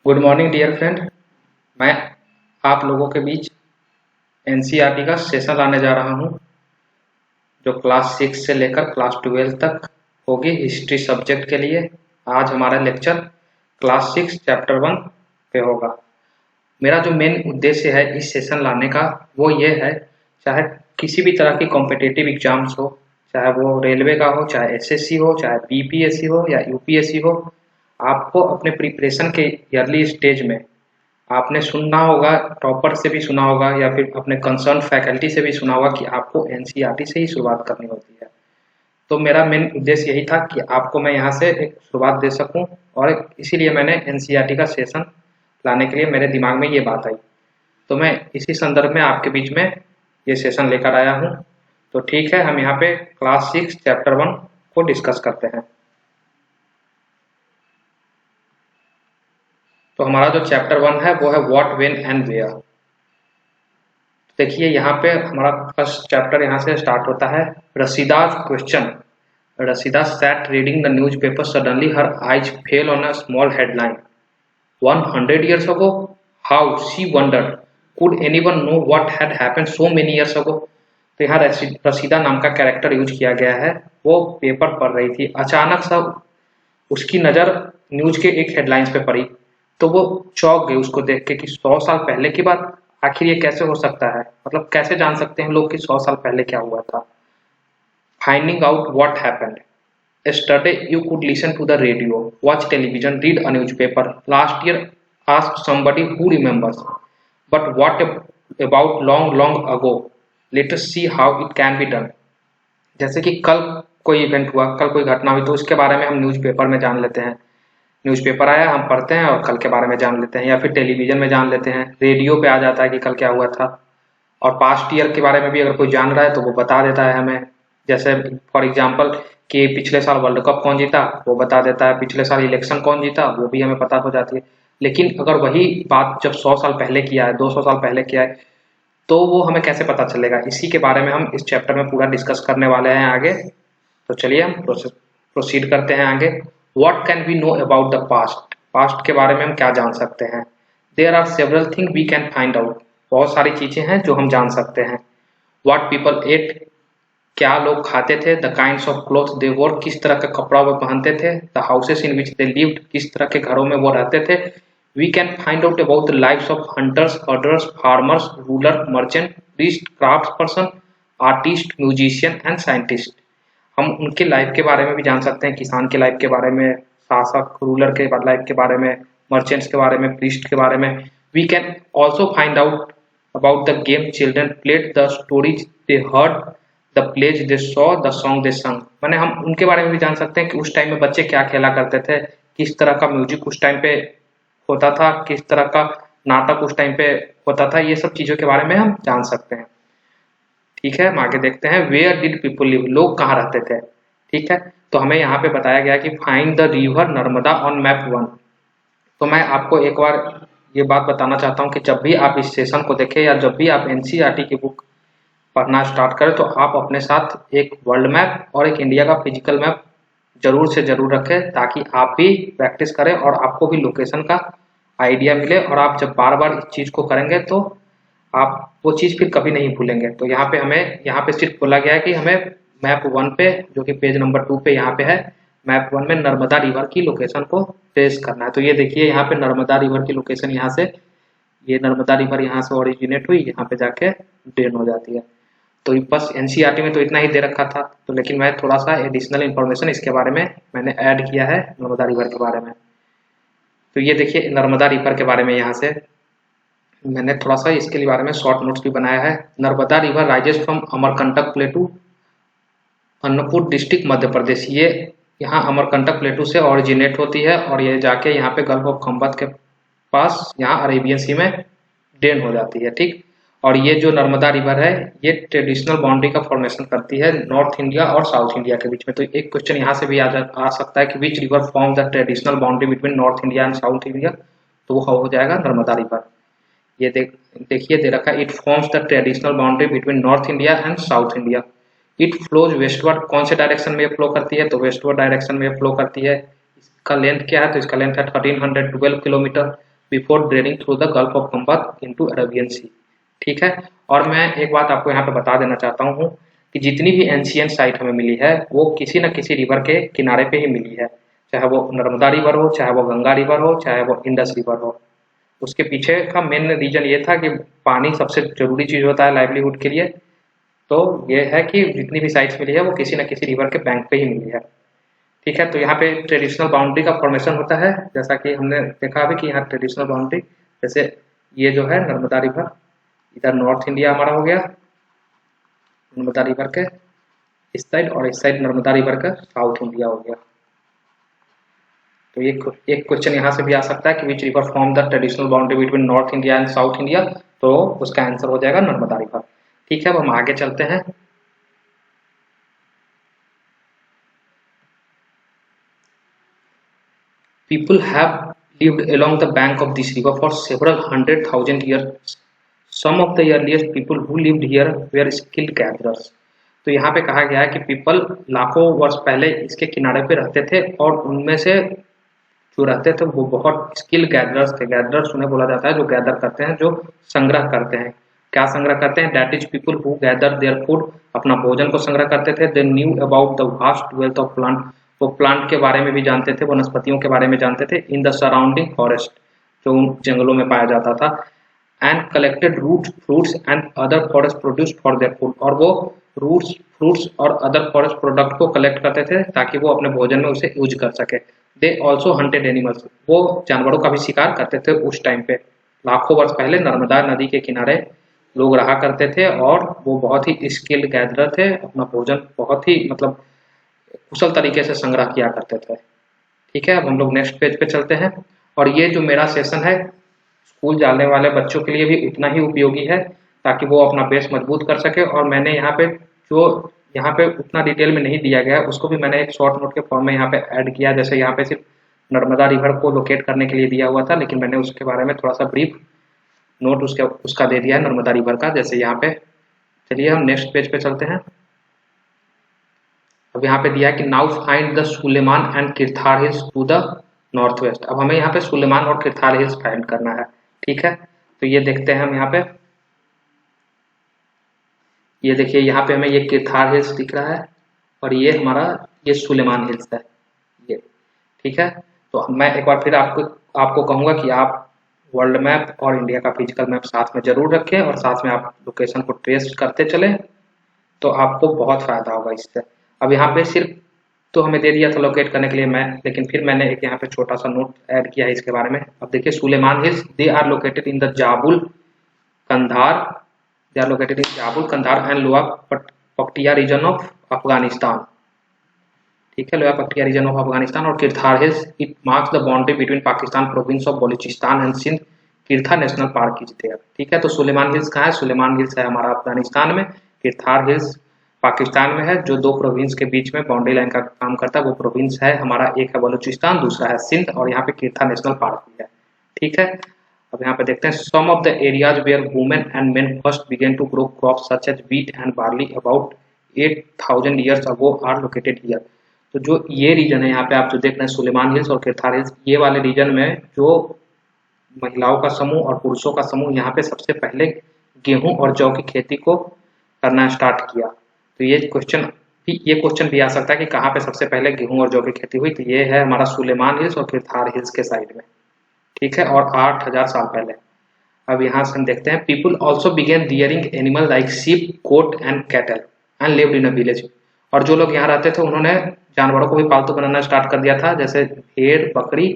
Good morning dear friend. मैं आप लोगों के बीच एनसीईआरटी का सेशन लाने जा रहा हूं, जो क्लास 6 से लेकर क्लास 12 तक होगी हिस्ट्री सब्जेक्ट के लिए। आज हमारा लेक्चर क्लास 6 चैप्टर 1 पे होगा। मेरा जो मेन उद्देश्य है इस सेशन लाने का वो ये है, चाहे किसी भी तरह की कॉम्पिटिटिव एग्जाम्स हो, चाहे वो रेलवे का हो, चाहे एसएससी हो, चाहे बीपीएससी हो या यूपीएससी हो, आपको अपने प्रिपरेशन के ईयरली स्टेज में आपने सुनना होगा, टॉपर से भी सुना होगा या फिर अपने कंसर्न फैकल्टी से भी सुना होगा कि आपको एनसीईआरटी से ही शुरुआत करनी होती है। तो मेरा मेन उद्देश्य यही था कि आपको मैं यहाँ से एक शुरुआत दे सकूँ, और इसीलिए मैंने एनसीईआरटी का सेशन लाने के लिए मेरे दिमाग में ये बात आई। तो मैं इसी संदर्भ में आपके बीच में ये सेशन लेकर आया हूँ। तो ठीक है, हम यहाँ पे क्लास 6 चैप्टर 1 को डिस्कस करते हैं। तो हमारा जो चैप्टर 1 है वो है व्हाट, व्हेन एंड वेयर। देखिए यहाँ पे हमारा फर्स्ट चैप्टर यहाँ से स्टार्ट होता है। रसीदा's question. रसीदा sat reading the newspaper. Suddenly her eyes fell on a small headline. 100 years ago? How? She wondered. Could anyone know what had happened so many years ago? तो यहाँ रसीदा नाम का character use किया गया है। वो पेपर पढ़ रही थी, अचानक सा उसकी नज़र न्यूज के एक हेडलाइंस पे पड़ी, तो वो चौंक गई उसको देख के कि 100 साल पहले की बात। आखिर ये कैसे हो सकता है, मतलब कैसे जान सकते हैं लोग कि 100 साल पहले क्या हुआ था। Finding out what happened. Yesterday you could listen to the radio, watch television, read a newspaper. Last year ask somebody who remembers. But what about long ago? Let us see how it can be done. जैसे कि कल कोई event हुआ, कल कोई घटना हुई, तो उसके बारे में हम न्यूज़पेपर में जान लेते हैं। न्यूज़पेपर आया, हम पढ़ते हैं और कल के बारे में जान लेते हैं, या फिर टेलीविज़न में जान लेते हैं, रेडियो पे आ जाता है कि कल क्या हुआ था। और पास्ट ईयर के बारे में भी अगर कोई जान रहा है तो वो बता देता है हमें। जैसे फॉर एग्जांपल कि पिछले साल वर्ल्ड कप कौन जीता, वो बता देता है। पिछले साल इलेक्शन कौन जीता, वो भी हमें पता हो जाती है। लेकिन अगर वही बात जब 100 साल पहले किया है, 200 साल पहले किया है, तो वो हमें कैसे पता चलेगा। इसी के बारे में हम इस चैप्टर में पूरा डिस्कस करने वाले हैं आगे। तो चलिए हम प्रोसीड करते हैं आगे। What can we know about the past? Past के बारे में हम क्या जान सकते हैं। There are several things we can find out. बहुत सारी चीजें हैं जो हम जान सकते हैं। What people ate? क्या लोग खाते थे। The kinds of clothes they wore? किस तरह का कपड़ा वो पहनते थे। The houses in which they lived? किस तरह के घरों में वो रहते थे। We can find out about the lives of hunters, herders, farmers, ruler, merchant, priest, craftsperson, artist, musician and scientist. हम उनके लाइफ के बारे में भी जान सकते हैं, किसान के लाइफ के बारे में, शासक रूलर के लाइफ के बारे में, मर्चेंट्स के बारे में, प्रीस्ट के बारे में। We can also find out about the game children played, the stories they heard, the plays they saw, the song they sang. मैंने हम उनके बारे में भी जान सकते हैं कि उस टाइम में बच्चे क्या खेला करते थे, किस तरह का म्यूजिक उस टाइम पे होता था, किस तरह का नाटक उस टाइम पे होता था। ये सब चीज़ों के बारे में हम जान सकते हैं। ठीक है, हम आगे देखते हैं। Where did people live? लोग कहाँ रहते थे। ठीक है, तो हमें यहाँ पे बताया गया कि find the river Narmada on map 1। तो मैं आपको एक बार ये बात बताना चाहता हूँ कि जब भी आप इस सेशन को देखें या जब भी आप एनसीईआरटी की बुक पढ़ना स्टार्ट करें, तो आप अपने साथ एक वर्ल्ड मैप और एक इंडिया का फिजिकल मैप जरूर से जरूर रखें, ताकि आप भी प्रैक्टिस करें और आपको भी लोकेशन का आइडिया मिले। और आप जब बार बार इस चीज़ को करेंगे तो आप वो चीज़ फिर कभी नहीं भूलेंगे। तो यहाँ पे सिर्फ बोला गया है कि हमें मैप 1 पे, जो कि पेज नंबर 2 पे यहाँ पे है, मैप 1 में नर्मदा रिवर की लोकेशन को ट्रेस करना है। तो ये देखिए यहाँ पे नर्मदा रिवर की लोकेशन, यहाँ से ये नर्मदा रिवर यहाँ से ओरिजिनेट हुई, यहाँ पे जाके ड्रेन हो जाती है। तो बस एनसीईआरटी में तो इतना ही दे रखा था, तो लेकिन मैं थोड़ा सा एडिशनल इन्फॉर्मेशन इसके बारे में मैंने ऐड किया है नर्मदा रिवर के बारे में। तो ये देखिए नर्मदा रिवर के बारे में यहाँ से मैंने थोड़ा सा इसके बारे में शॉर्ट नोट्स भी बनाया है। Narmada river rises from Amarkantak plateau, Anuppur district, Madhya Pradesh. ये यहाँ अमरकंटक प्लेटू से ओरिजिनेट होती है और ये जाके यहाँ पे गल्फ ऑफ खंबत के पास यहाँ अरेबियन सी में ड्रेन हो जाती है। ठीक, और ये जो नर्मदा रिवर है ये ट्रेडिशनल बाउंड्री का फॉर्मेशन करती है नॉर्थ इंडिया और साउथ इंडिया के बीच में। तो एक क्वेश्चन यहाँ से भी आ सकता है कि which river form the traditional boundary between north India and south India, तो वो हो जाएगा नर्मदा रिवर। ये देखिए दे रखा है, it forms the traditional boundary between north India and south India. It flows westward. कौन से डायरेक्शन में फ्लो करती है, तो वेस्टवर्ड डायरेक्शन में फ्लो करती है। इसका लेंथ क्या है, तो इसका लेंथ है 1312 किलोमीटर। Before draining through the gulf of Khambhat into Arabian sea. ठीक है, और मैं एक बात आपको यहाँ पे बता देना चाहता हूँ कि जितनी भी एंशियंट साइट हमें मिली है वो किसी न किसी रिवर के किनारे पे ही मिली है, चाहे वो नर्मदा रिवर हो, चाहे वो गंगा रिवर हो, चाहे वो इंडस रिवर हो। उसके पीछे का मेन रीजन ये था कि पानी सबसे जरूरी चीज होता है लाइवलीहुड के लिए, तो ये है कि जितनी भी साइट्स मिली है वो किसी न किसी रिवर के बैंक पे ही मिली है। ठीक है, तो यहाँ पे ट्रेडिशनल बाउंड्री का फॉर्मेशन होता है, जैसा कि हमने देखा अभी कि यहाँ ट्रेडिशनल बाउंड्री, जैसे ये जो है नर्मदा रिवर, इधर नॉर्थ इंडिया हमारा हो गया नर्मदा रिवर के इस साइड, और इस साइड नर्मदा रिवर का साउथ इंडिया हो गया। तो एक क्वेश्चन यहाँ से भी आ सकता है कि which river form the traditional boundary between north India and south India, तो उसका आंसर हो जाएगा नर्मदा रिवर। ठीक है, अब हम आगे चलते हैं। People have lived along the bank of this river for several 100,000 years. Some of the earliest people who lived here were skilled gatherers. तो यहाँ पे कहा गया है कि पीपल लाखों वर्ष पहले इसके किनारे पे रहते थे, और उनमें से जो रहते थे वो बहुत स्किल गैदरर्स थे। गैदरर्स उन्हें बोला जाता है जो गैदर करते हैं, जो संग्रह करते हैं। क्या संग्रह करते हैं? That is people who gather their food, अपना भोजन को संग्रह करते थे। They knew about the vast wealth of plant, वो प्लांट के बारे में भी जानते थे, वनस्पतियों के बारे में जानते थे। इन द सराउंडिंग फॉरेस्ट, जो जंगलों में पाया जाता था। And collected roots, fruits and other forest produce for their food, और वो रूट्स, फ्रूट्स और अदर फॉरेस्ट प्रोडक्ट को कलेक्ट करते थे ताकि वो अपने भोजन में उसे यूज कर सके। दे ऑल्सो हंटेड एनिमल्स, वो जानवरों का भी शिकार करते थे उस टाइम पे। लाखों वर्ष पहले नर्मदा नदी के किनारे लोग रहा करते थे, और वो बहुत ही स्किल्ड गैदरर थे, अपना भोजन बहुत ही मतलब कुशल तरीके से संग्रह किया करते थे। ठीक है, अब हम लोग नेक्स्ट पेज पे चलते हैं। और ये जो मेरा सेशन है स्कूल जाने वाले बच्चों के लिए भी उतना ही उपयोगी है, ताकि वो अपना बेस मजबूत कर सके। और मैंने यहाँ पे जो यहाँ पे उतना डिटेल में नहीं दिया गया, उसको भी मैंने एक शॉर्ट नोट के फॉर्म में यहाँ पे ऐड किया। जैसे यहाँ पे सिर्फ नर्मदा रिवर को लोकेट करने के लिए दिया हुआ था, लेकिन मैंने उसके बारे में थोड़ा सा ब्रीफ नोट उसका दे दिया है नर्मदा रिवर का, जैसे यहाँ पे। चलिए हम नेक्स्ट पेज पे चलते हैं। अब यहाँ पे दिया है कि now find the Sulaiman and Kirthar hills to the north west. अब हमें यहाँ पे सुलेमान और किरथार हिल्स फाइंड करना है। ठीक है, तो ये देखते हैं हम यहाँ पे। ये देखिए यहाँ पे हमें ये किरथार हिल्स दिख रहा है, और ये हमारा ये सुलेमान हिल्स है ये। ठीक है, तो मैं एक बार फिर आपको कहूँगा कि आप वर्ल्ड मैप और इंडिया का फिजिकल मैप साथ में जरूर रखें, और साथ में आप लोकेशन को ट्रेस करते चलें, तो आपको बहुत फायदा होगा इससे। अब यहाँ पे सिर्फ तो हमें दे दिया था लोकेट करने के लिए मैं, लेकिन फिर मैंने एक यहाँ पे छोटा सा नोट ऐड किया है इसके बारे में। अब देखिए Sulaiman hills, they are located in the Zabul Kandahar, they are located in Zabul Kandahar and lower Paktia region of Afghanistan. ठीक है, lower Paktia region of Afghanistan. और Kirthar hills, it marks the boundary between Pakistan province of Balochistan and Sindh. Kirthar national park is there. ठीक है, तो सुलेमान हिल्स कहाँ है? Suleman hills है हमारा अफगानिस्तान में, किरथार हिल्स पाकिस्तान में है। जो दो प्रोविंस के बीच में बाउंड्री लाइन का काम करता है वो प्रोविंस है हमारा, एक है बलूचिस्तान, दूसरा है सिंध, और यहाँ पे किरथा नेशनल पार्क भी है। ठीक है, अब यहाँ पे देखते हैं some of the areas where women and men first began to grow crops such as wheat and barley about 8,000 years ago are located here. तो जो ये रीजन है यहाँ पे आप जो देख रहे हैं सुलेमान हिल्स और किरथार हिल्स, ये वाले रीजन में जो महिलाओं का समूह और पुरुषों का समूह यहाँ पे सबसे पहले गेहूं और जौ की खेती को करना स्टार्ट किया। तो ये क्वेश्चन भी आ सकता है कि कहाँ पे सबसे पहले गेहूं और जौ की खेती हुई, तो ये है हमारा सुलेमान हिल्स और किरथार हिल्स के साइड में। ठीक है, और 8,000 साल पहले। अब यहाँ से हम देखते हैं people also began rearing animal like sheep, goat and cattle and lived in a village. और जो लोग यहाँ रहते थे उन्होंने जानवरों को भी पालतू बनाना स्टार्ट कर दिया था, जैसे भेड़, बकरी,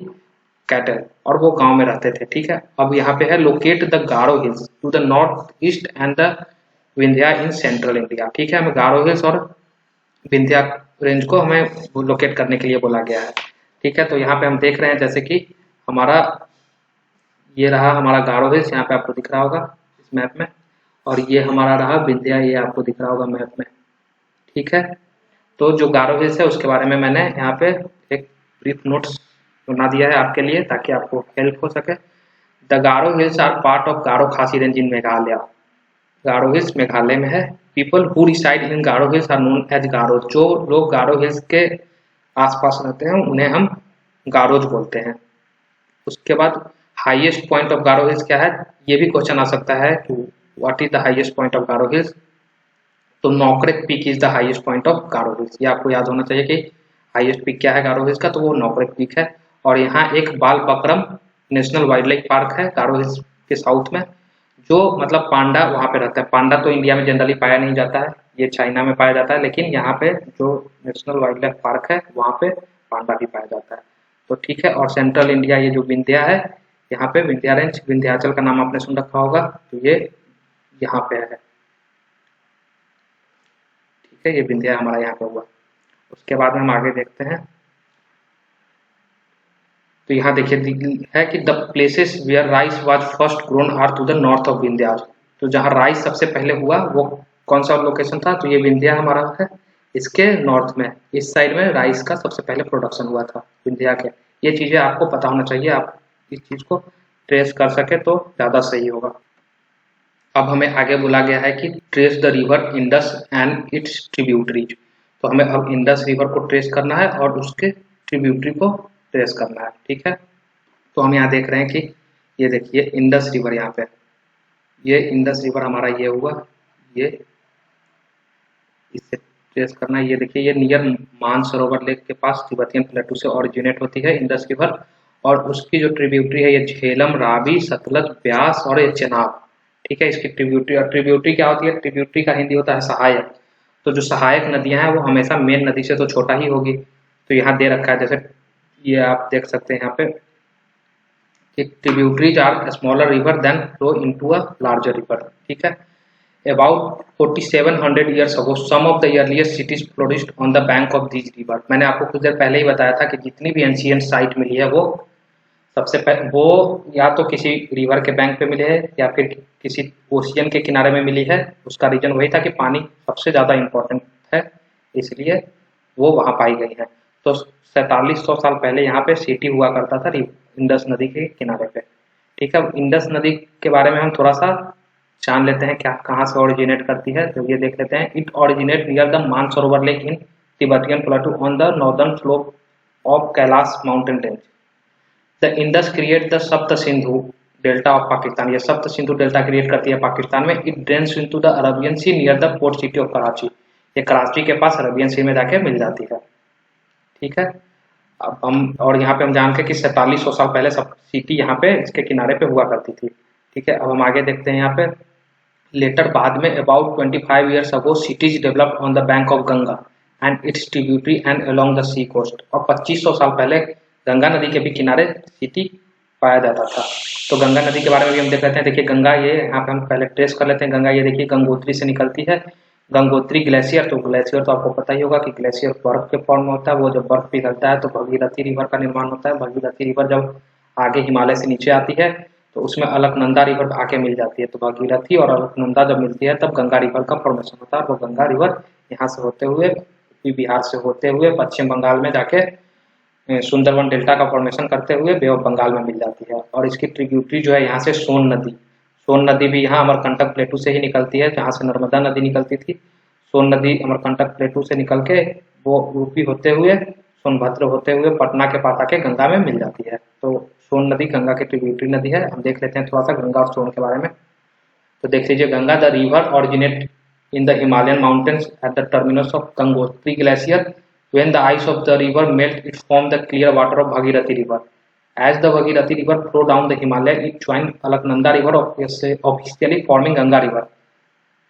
कैटल, और वो गांव में रहते थे। ठीक है, अब यहाँ पे है locate the Garo Hills to the north east and the Vindhya in central India. ठीक है, हमें गारो हिल्स और विंध्या रेंज को हमें लोकेट करने के लिए बोला गया है। ठीक है, तो यहाँ पे हम देख रहे हैं जैसे कि हमारा ये रहा हमारा गारो हिल्स, यहाँ पे आपको दिख रहा होगा इस मैप में, और ये हमारा रहा विंध्या, ये आपको दिख रहा होगा मैप में। ठीक है, तो जो गारो हिल्स है उसके बारे में मैंने यहाँ पे एक ब्रीफ नोट्स बना दिया है आपके लिए, ताकि आपको हेल्प हो सके। The Garo hills are part of Garo Khasi range in Meghalaya. Garo hills Meghalaya में है। People who reside in Garo hills are known as Garo. जो लोग गारो हिल्स के आसपास रहते हैं उन्हें हम गारोज बोलते हैं। उसके बाद highest point of Garo hills क्या है, ये भी क्वेश्चन आ सकता है कि what is the highest point of Garo hills. तो Nokrek peak is the highest point of Garo hills, ये आपको याद होना चाहिए कि हाईएस्ट पीक क्या है गारो हिल्स का, तो वो नौकरेक पीक है। और यहाँ एक बाल buckram national wild life park है गारो हिल्स के साउथ में, जो मतलब पांडा वहाँ पे रहता है। पांडा तो इंडिया में जनरली पाया नहीं जाता है, ये चाइना में पाया जाता है, लेकिन यहाँ पे जो नेशनल वाइल्ड लाइफ पार्क है वहाँ पे पांडा भी पाया जाता है। तो ठीक है। और सेंट्रल इंडिया ये जो विंध्या है, यहाँ पे विंध्या रेंज, विंध्याचल का नाम आपने सुन रखा होगा, तो ये यहाँ पे है। ठीक है, ये विंध्या हमारा यहाँ पे हुआ। उसके बाद में हम आगे देखते हैं। तो यहाँ देखिए है कि the places where rice was first grown are to the north of Vindhyas. तो जहाँ राइस सबसे पहले हुआ वो कौन सा लोकेशन था, तो ये विंध्या हमारा है, इसके नॉर्थ में, इस साइड में राइस का सबसे पहले प्रोडक्शन हुआ था विंध्या के। ये चीजें आपको पता होना चाहिए, आप इस चीज को ट्रेस कर सके तो ज्यादा सही होगा। अब हमें आगे बोला गया है कि trace the river Indus and it's tributaries. तो हमें अब इंडस रिवर को ट्रेस करना है और उसके ट्रिब्यूटरी को ट्रेस करना है। ठीक है, तो हम यहाँ देख रहे हैं कि ये देखिए इंडस रिवर, यहाँ पे ये इंडस रिवर हमारा ये हुआ, ये इससे ट्रेस करना है। ये देखिए ये नियर मानसरोवर लेक के पास तिब्बतियन प्लेटू से ओरिजिनेट होती है इंडस रिवर, और उसकी जो ट्रिब्यूटरी है ये झेलम, रावी, सतलज, ब्यास और ये चेनाब। ठीक है, इसकी ट्रिब्यूटरी, और ट्रिब्यूटरी क्या होती है, ट्रिब्यूटरी का हिंदी होता है सहायक। तो जो सहायक नदियां हैं वो हमेशा मेन नदी से तो छोटा ही होगी। तो यहाँ दे रखा है, जैसे ये आप देख सकते हैं यहाँ पे कि tributaries are smaller river than flow into a larger river. ठीक है, about 4700 years ago some of the earliest cities flourished on the bank of these river। मैंने आपको कुछ देर पहले ही बताया था कि जितनी भी एंशियंट साइट मिली है वो सबसे पहले वो या तो किसी रिवर के बैंक पे मिले है या फिर किसी ओशियन के किनारे में मिली है। उसका रीजन वही था कि पानी सबसे ज़्यादा इम्पोर्टेंट है, इसलिए वो वहाँ पाई गई है। तो 4700 साल पहले यहाँ पे सिटी हुआ करता था इंडस नदी के किनारे पे। ठीक है, इंडस नदी के बारे में हम थोड़ा सा जान लेते हैं, क्या कहाँ से ओरिजिनेट करती है। तो ये देख लेते हैं, it originate near the Mansarovar lake in Tibetan प्लेटू on the northern slope of Kailash mountain range. The Indus create the सप्त सिंधु डेल्टा ऑफ पाकिस्तान। ये सप्त सिंधु डेल्टा क्रिएट करती है पाकिस्तान में। It drains into the Arabian sea near the port city of Karachi. ये कराची के पास Arabian सी में जाके मिल जाती है। ठीक है, अब हम और यहाँ पे हम जानते हैं कि 4700 साल पहले सब सिटी यहाँ पे इसके किनारे पे हुआ करती थी। ठीक है, अब हम आगे देखते हैं यहाँ पे लेटर बाद में about 25 years ago cities developed on the bank of Ganga and its tributary and along the sea coast। और 2500 साल पहले गंगा नदी के भी किनारे सिटी पाया जाता था। तो गंगा नदी के बारे में भी हम देख लेते हैं। देखिए गंगा, ये यहाँ पे हम पहले ट्रेस कर लेते हैं। गंगा ये देखिए गंगोत्री से निकलती है, गंगोत्री ग्लेशियर। तो ग्लेशियर तो आपको पता ही होगा कि ग्लेशियर बर्फ के फॉर्म में होता है, वो जब बर्फ पिघलता है तो भगीरथी रिवर का निर्माण होता है। भगीरथी रिवर जब आगे हिमालय से नीचे आती है तो उसमें अलकनंदा रिवर आके मिल जाती है। तो भगीरथी और अलकनंदा जब मिलती है तब गंगा रिवर का फॉर्मेशन होता है। वो गंगा रिवर यहाँ से होते हुए बिहार से होते हुए पश्चिम बंगाल में जाके सुंदरवन डेल्टा का फॉर्मेशन करते हुए बे ऑफ बंगाल में मिल जाती है। और इसकी ट्रिब्यूटरी जो है यहाँ से सोन नदी, सोन नदी भी यहाँ अमरकंटक प्लेटू से ही निकलती है, जहाँ से नर्मदा नदी निकलती थी। सोन नदी अमरकंटक प्लेटू से निकल के वो यूपी होते हुए सोनभद्र होते हुए पटना के पास आके गंगा में मिल जाती है। तो सोन नदी गंगा की ट्रिब्यूटरी नदी है। हम देख लेते हैं थोड़ा सा गंगा और सोन के बारे में। तो देख लीजिए, Ganga the river originate in the Himalayan mountains at the terminus of Gangotri glacier. When the ice of the river melt, it forms the clear water of Bhagirathi River. As the Bhagirathi River flow down the Himalaya, it joins Alaknanda River, officially forming Ganga River.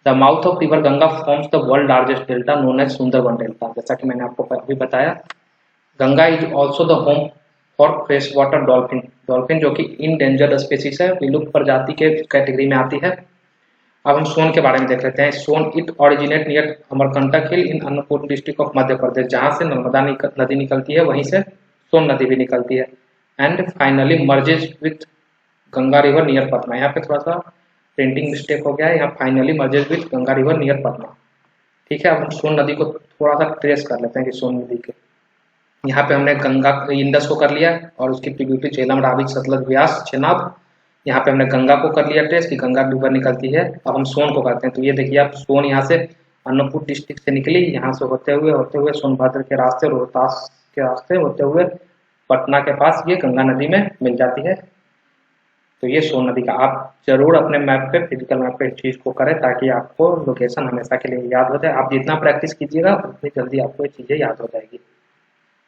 The mouth of river Ganga forms the world largest delta known as Sundarban Delta। जैसा कि मैंने आपको अभी बताया, Ganga is also the home for fresh water dolphin. Dolphin जो कि endangered species है, विलुप्त प्रजाति के कैटेगरी में आती है। अब हम सोन के बारे में देख लेते हैं। Son it originate near Amarkantak hill in Anuppur district of Madhya Pradesh. जहाँ से नर्मदा नदी निकलती है वहीं से सोन नदी भी निकलती है। And finally merges with Ganga river near Patna. यहाँ पे थोड़ा सा प्रिंटिंग मिस्टेक हो गया है, यहाँ finally merges with Ganga river near Patna. ठीक है, अब हम सोन नदी को थोड़ा सा ट्रेस कर लेते हैं कि सोन नदी के यहाँ पे हमने गंगा इंडस को कर लिया और उसकी ट्रिब्यूटरी झेलम, रावी, सतलज, ब्यास, चेनाब। यहाँ पे हमने गंगा को कर लिया ट्रेस कि गंगा रिवर निकलती है। अब हम सोन को करते हैं। तो ये देखिए आप, सोन यहाँ से अन्नपूर्ण डिस्ट्रिक्ट से निकली, यहाँ से होते हुए सोनभद्र के रास्ते, रोहतास के रास्ते होते हुए पटना के पास ये गंगा नदी में मिल जाती है। तो ये सोन नदी का आप जरूर अपने मैप पे, फिजिकल मैप पे इस चीज़ को करें ताकि आपको लोकेशन हमेशा के लिए याद हो जाए। आप जितना प्रैक्टिस कीजिएगा उतनी जल्दी आपको ये चीज़ें याद हो जाएगी।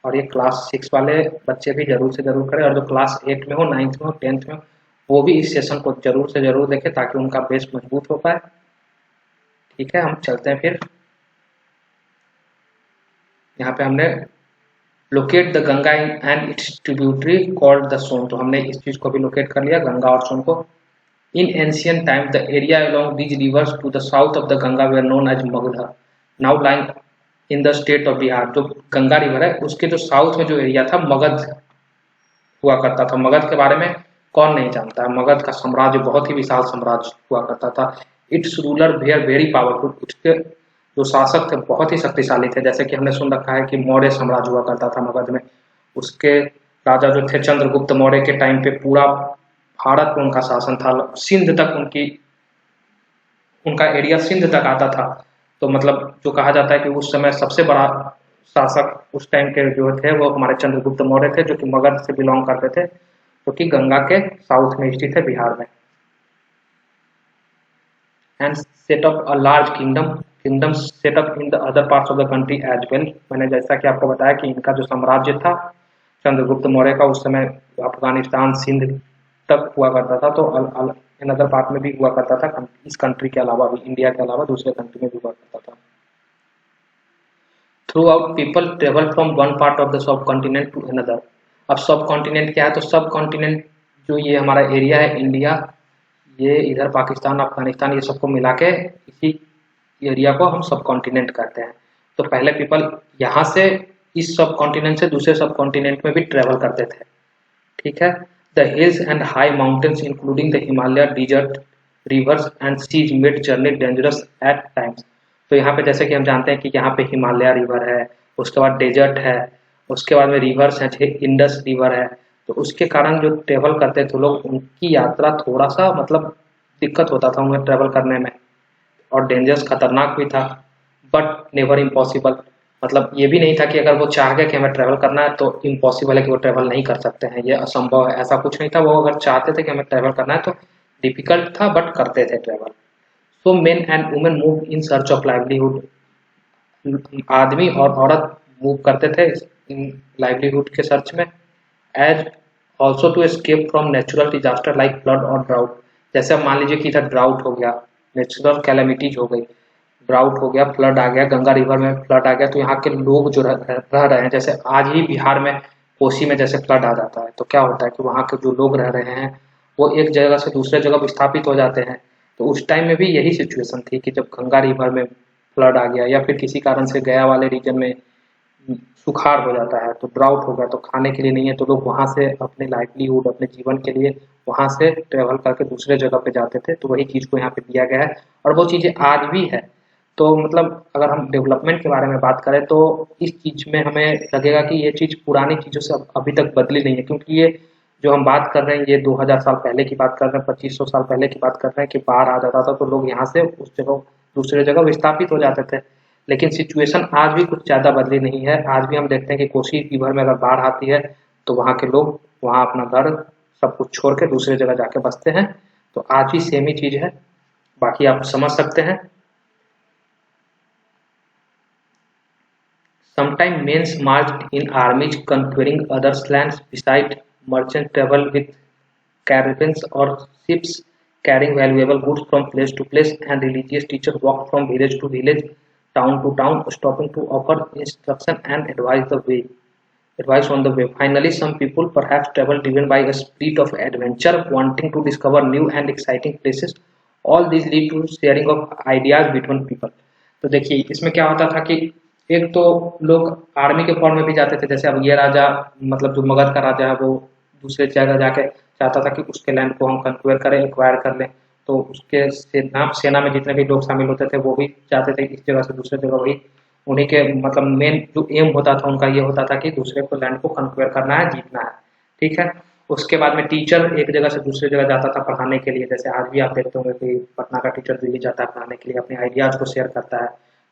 और ये क्लास 6 वाले बच्चे भी जरूर से जरूर करें, और जो क्लास 8 में हो, 9th में हो, 10th में हो, वो भी इस सेशन को जरूर से जरूर देखें ताकि उनका बेस मजबूत हो पाए। ठीक है, हम चलते हैं फिर। यहाँ पे हमने locate the Ganga and its tributary called the Son, तो हमने इस चीज को भी लोकेट कर लिया, गंगा और सोन को। In ancient time the area along these rivers to the south of the Ganga were known as Magadh, now lying in the state of Bihar. जो गंगा रिवर है उसके जो साउथ में जो एरिया था मगध हुआ करता था। मगध के बारे में कौन नहीं जानता है, मगध का साम्राज्य बहुत ही विशाल साम्राज्य हुआ करता था। Its ruler were very powerful, उसके जो शासक थे बहुत ही शक्तिशाली थे। जैसे कि हमने सुन रखा है कि मौर्य साम्राज्य हुआ करता था मगध में, उसके राजा जो थे चंद्रगुप्त मौर्य के टाइम पे पूरा भारत में उनका शासन था, सिंध तक उनका एरिया सिंध तक आता था। तो मतलब जो कहा जाता है कि उस समय सबसे बड़ा शासक उस टाइम के जो थे वो हमारे चंद्रगुप्त मौर्य थे, जो कि मगध से बिलोंग करते थे, जो कि गंगा के साउथ में स्थित है बिहार में। And set up a large kingdom set up in the other parts of the country as well. मैंने जैसा कि आपको बताया कि इनका जो साम्राज्य था चंद्रगुप्त मौर्य का, उस समय अफगानिस्तान सिंध तक हुआ करता था, तो इन अदर पार्ट में भी हुआ करता था, इस कंट्री के अलावा भी, इंडिया के अलावा दूसरे कंट्री में भी हुआ करता था। Throughout people travel from one part of the subcontinent to another. अब सब कॉन्टिनेंट क्या है, तो सब कॉन्टिनेंट जो ये हमारा एरिया है इंडिया, ये इधर पाकिस्तान अफगानिस्तान ये सबको मिला के इसी एरिया को हम सब कॉन्टिनेंट कहते हैं। तो पहले पीपल यहाँ से इस सब कॉन्टिनेंट से दूसरे सब कॉन्टिनेंट में भी ट्रेवल करते थे। ठीक है, the hills and high mountains including the Himalaya desert rivers and seas made journey dangerous at times. तो यहाँ पे जैसे कि हम जानते हैं कि यहाँ पे हिमालय रिवर है, उसके बाद डेजर्ट है, उसके बाद में रिवर्स है, इंडस रिवर है। तो उसके कारण जो ट्रेवल करते थे लोग, उनकी यात्रा थोड़ा सा मतलब दिक्कत होता था उन्हें ट्रेवल करने में, और डेंजरस खतरनाक भी था, बट नेवर इम्पॉसिबल। मतलब ये भी नहीं था कि अगर वो चाह गए कि हमें ट्रेवल करना है तो इम्पॉसिबल है कि वो ट्रेवल नहीं कर सकते हैं, ये असंभव है, ऐसा कुछ नहीं था। वो अगर चाहते थे कि हमें ट्रेवल करना है तो डिफिकल्ट था, बट करते थे travel. So men and women move in search of livelihood. आदमी और औरत मूव करते थे इन लाइवलीहुड के सर्च में। As also to escape from natural disaster like flood और ड्राउट। जैसे अब मान लीजिए कि इधर ड्राउट हो गया, नेचुरल कैलेमिटीज हो गई, ड्राउट हो गया, फ्लड आ गया, गंगा रिवर में फ्लड आ गया, तो यहाँ के लोग जो रह रहे हैं, जैसे आज ही बिहार में कोसी में जैसे फ्लड आ जाता है, तो क्या होता है कि वहाँ के जो लोग रह रहे हैं वो एक जगह से दूसरे जगह विस्थापित हो जाते हैं। तो उस टाइम में भी यही सिचुएशन थी कि जब गंगा रिवर में फ्लड आ गया या फिर किसी कारण से गया वाले रीजन में सुखाड़ हो जाता है, तो ड्राउट हो गया, तो खाने के लिए नहीं है, तो लोग वहाँ से अपने लाइवलीहुड, अपने जीवन के लिए वहाँ से ट्रेवल करके दूसरे जगह पे जाते थे। तो वही चीज़ को यहाँ पे दिया गया है, और वो चीज़ें आज भी है। तो मतलब अगर हम डेवलपमेंट के बारे में बात करें तो इस चीज़ में हमें लगेगा कि ये चीज़ पुरानी चीज़ों से अभी तक बदली नहीं है, क्योंकि ये जो हम बात कर रहे हैं ये 2000 साल पहले की बात कर रहे हैं, 2500 साल पहले की बात कर रहे हैं कि बाढ़ आ जाता था तो लोग यहाँ से उस जगह दूसरे जगह विस्थापित हो जाते थे। लेकिन सिचुएशन आज भी कुछ ज़्यादा बदली नहीं है। आज भी हम देखते हैं कि कोसी रिवर में अगर बाढ़ आती है तो वहाँ के लोग वहाँ अपना घर सब कुछ छोड़ के दूसरे जगह जाके बसते हैं। तो आज भी सेम ही चीज़ है, बाकी आप समझ सकते हैं। Sometimes men marched in armies conquering others' lands. Besides, merchants traveled with caravans or ships carrying valuable goods from place to place, and religious teachers walked from village to village, town to town, stopping to offer instruction and advice on the way. Finally, some people perhaps travel driven by a spirit of adventure, wanting to discover new and exciting places. All these lead to sharing of ideas between people. तो देखिए इसमें क्या होता था कि एक तो लोग आर्मी के फॉर्म में भी जाते थे, जैसे अब ये राजा मतलब जो मगध का राजा है वो दूसरे जगह जाके चाहता था कि उसके लैंड को हम कंक्वेयर करें, एक्वायर कर लें। तो उसके सेना में जितने भी लोग शामिल होते थे वो भी चाहते थे इस जगह से दूसरे जगह, वही उन्हीं के मतलब मेन जो एम होता था उनका ये होता था कि दूसरे को लैंड को कंक्वेयर करना है, जीतना है। ठीक है, उसके बाद में टीचर एक जगह से दूसरे जगह जाता था पढ़ाने के लिए। जैसे आज भी आप देखते होंगे कि पटना का टीचर दिल्ली जाता है पढ़ाने के लिए, अपने आइडियाज को शेयर करता है।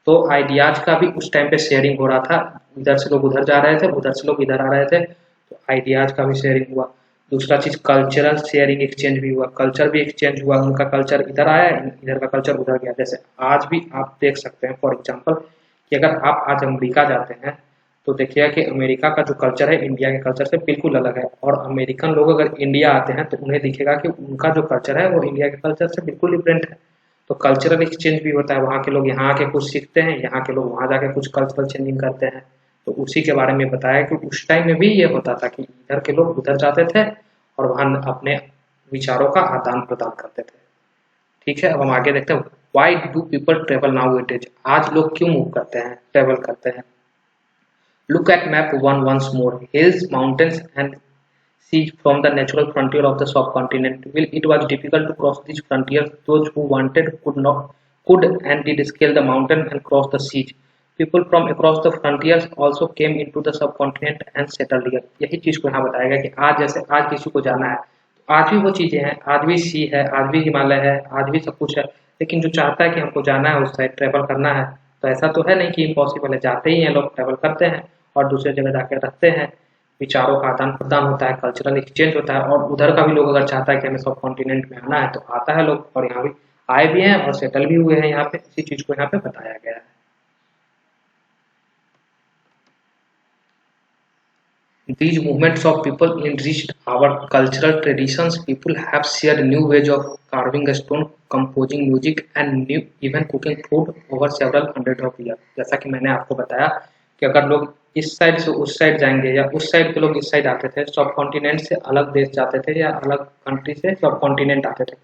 तो आइडियाज का भी उस टाइम पे शेयरिंग हो रहा था, इधर से लोग उधर जा रहे थे, उधर से लोग इधर आ रहे थे, तो आइडियाज का भी शेयरिंग हुआ। दूसरा चीज कल्चरल शेयरिंग एक्सचेंज भी हुआ, कल्चर भी एक्सचेंज हुआ, उनका कल्चर इधर आया, इधर का कल्चर उधर गया। जैसे आज भी आप देख सकते हैं फॉर एग्जांपल कि अगर आप आज अमेरिका जाते हैं तो देखिएगा कि अमेरिका का जो कल्चर है इंडिया के कल्चर से बिल्कुल अलग है, और अमेरिकन लोग अगर इंडिया आते हैं तो उन्हें दिखेगा कि उनका जो कल्चर है वो इंडिया के कल्चर से बिल्कुल डिफरेंट है। तो कल्चरल एक्सचेंज भी होता है, वहाँ के लोग यहाँ आके कुछ सीखते हैं, यहाँ के लोग वहाँ जाके कुछ कल्चरल चेंजिंग करते हैं। तो उसी के बारे में बताया कि उस टाइम में भी ये होता था कि इधर के लोग उधर जाते थे और वहाँ अपने विचारों का आदान प्रदान करते थे। ठीक है, अब हम आगे देखते हैं why do people travel now it is. आज लोग क्यों मूव करते हैं, ट्रेवल करते हैं। Look at map one once more, hills mountains and sea from the natural frontier of the subcontinent. While it was difficult to cross these frontiers, those who wanted could and did scale the mountain and cross the seas. People from across the frontiers also came into the subcontinent and settled here. यही चीज को यहाँ बताया गया कि आज जैसे आज किसी को जाना है तो आज भी वो चीजें हैं, आज भी सी है, आज भी हिमालय है, आज भी सब कुछ है, लेकिन जो चाहता है कि हमको जाना है उस साइड ट्रेवल करना है तो ऐसा तो है नहीं कि इम्पॉसिबल है, जाते ही हैं लोग, ट्रेवल करते हैं और दूसरे जगह जाकर रहते हैं। विचारों का आदान प्रदान होता है, कल्चरल एक्सचेंज होता है, और उधर का भी लोग अगर चाहता है कि हमें सब कॉन्टिनेंट में आना है तो आता है लोग, और यहाँ भी आए भी हैं और सेटल भी हुए हैं यहाँ पे। इसी चीज को यहाँ पे बताया गया है। These movements of people enriched our cultural traditions. People have shared new ways of carving a stone, composing music and new even cooking food over several hundred of years. जैसा कि मैंने आपको बताया कि अगर लोग इस साइड से उस साइड जाएंगे या उस साइड के लोग इस साइड आते थे, सब कॉन्टिनेंट से अलग देश जाते थे या अलग कंट्री से सब कॉन्टिनेंट आते थे,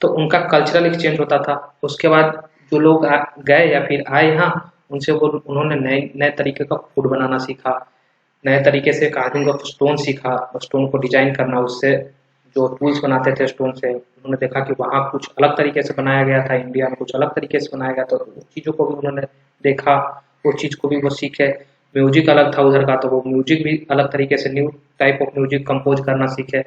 तो उनका कल्चरल एक्सचेंज होता था। उसके बाद जो लोग गए या फिर आए यहाँ, उनसे वो उन्होंने नए नए तरीके का फूड बनाना सीखा, नए तरीके से कार्विंग ऑफ स्टोन सीखा, स्टोन को डिजाइन करना, उससे जो टूल्स बनाते थे स्टोन से, उन्होंने देखा कि वहाँ कुछ अलग तरीके से बनाया गया था, इंडिया में कुछ अलग तरीके से बनाया गया था, तो उन चीज़ों को भी उन्होंने देखा, उस चीज़ को भी वो सीखे। म्यूजिक अलग था उधर का, तो वो म्यूजिक भी अलग तरीके से new type of music compose करना सीखे।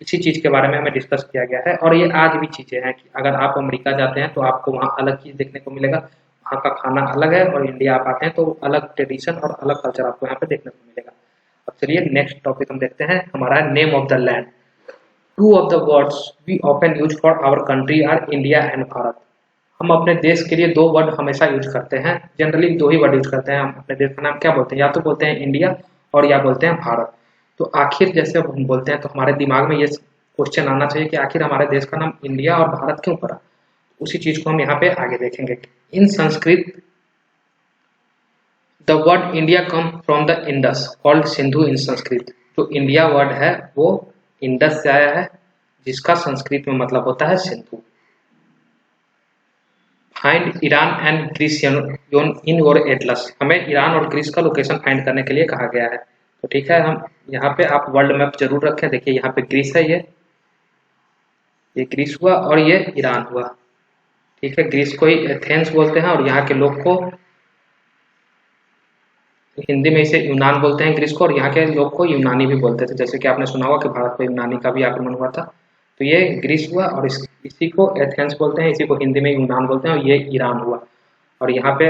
इसी चीज़ के बारे में हमें डिस्कस किया गया है, और ये आज भी चीज़ें हैं कि अगर आप अमेरिका जाते हैं तो आपको वहाँ अलग चीज़ देखने को मिलेगा, वहाँ का खाना अलग है, और इंडिया आप आते हैं तो अलग ट्रेडिशन और अलग कल्चर आपको यहाँ पे देखने को मिलेगा। अब चलिए नेक्स्ट टॉपिक हम देखते हैं, हमारा है name of the land. Two of the words we often use for our country are India and Bharat. हम अपने देश के लिए दो वर्ड हमेशा यूज करते हैं, जनरली दो ही वर्ड यूज करते हैं। हम अपने देश का नाम क्या बोलते हैं, या तो बोलते हैं इंडिया और या बोलते हैं भारत। तो आखिर जैसे हम बोलते हैं तो हमारे दिमाग में ये क्वेश्चन आना चाहिए कि आखिर हमारे देश का नाम इंडिया और भारत क्यों पड़ा। उसी चीज को हम यहाँ पे आगे देखेंगे। In Sanskrit the word India come from the Indus called Sindhu in Sanskrit. जो इंडिया वर्ड है वो इंडस से आया है, जिसका संस्कृत में मतलब होता है Sindhu. Find Iran and Greece in your atlas. हमें ईरान और ग्रीस का लोकेशन फाइंड करने के लिए कहा गया है। तो ठीक है, हम यहाँ पे आप वर्ल्ड मैप जरूर रखें। देखिए यहाँ पे ग्रीस है, ये ग्रीस हुआ और ये ईरान हुआ। ठीक है, ग्रीस को ही एथेंस बोलते हैं और यहाँ के लोग को हिंदी में इसे यूनान बोलते हैं ग्रीस को, और यहाँ के लोग को यूनानी भी बोलते थे। जैसे कि आपने सुना होगा कि भारत पर यूनानी का भी आक्रमण हुआ था। तो ये ग्रीस हुआ और इसी को एथेंस बोलते हैं, इसी को हिंदी में यूनान बोलते हैं, और ये ईरान हुआ। और यहाँ पे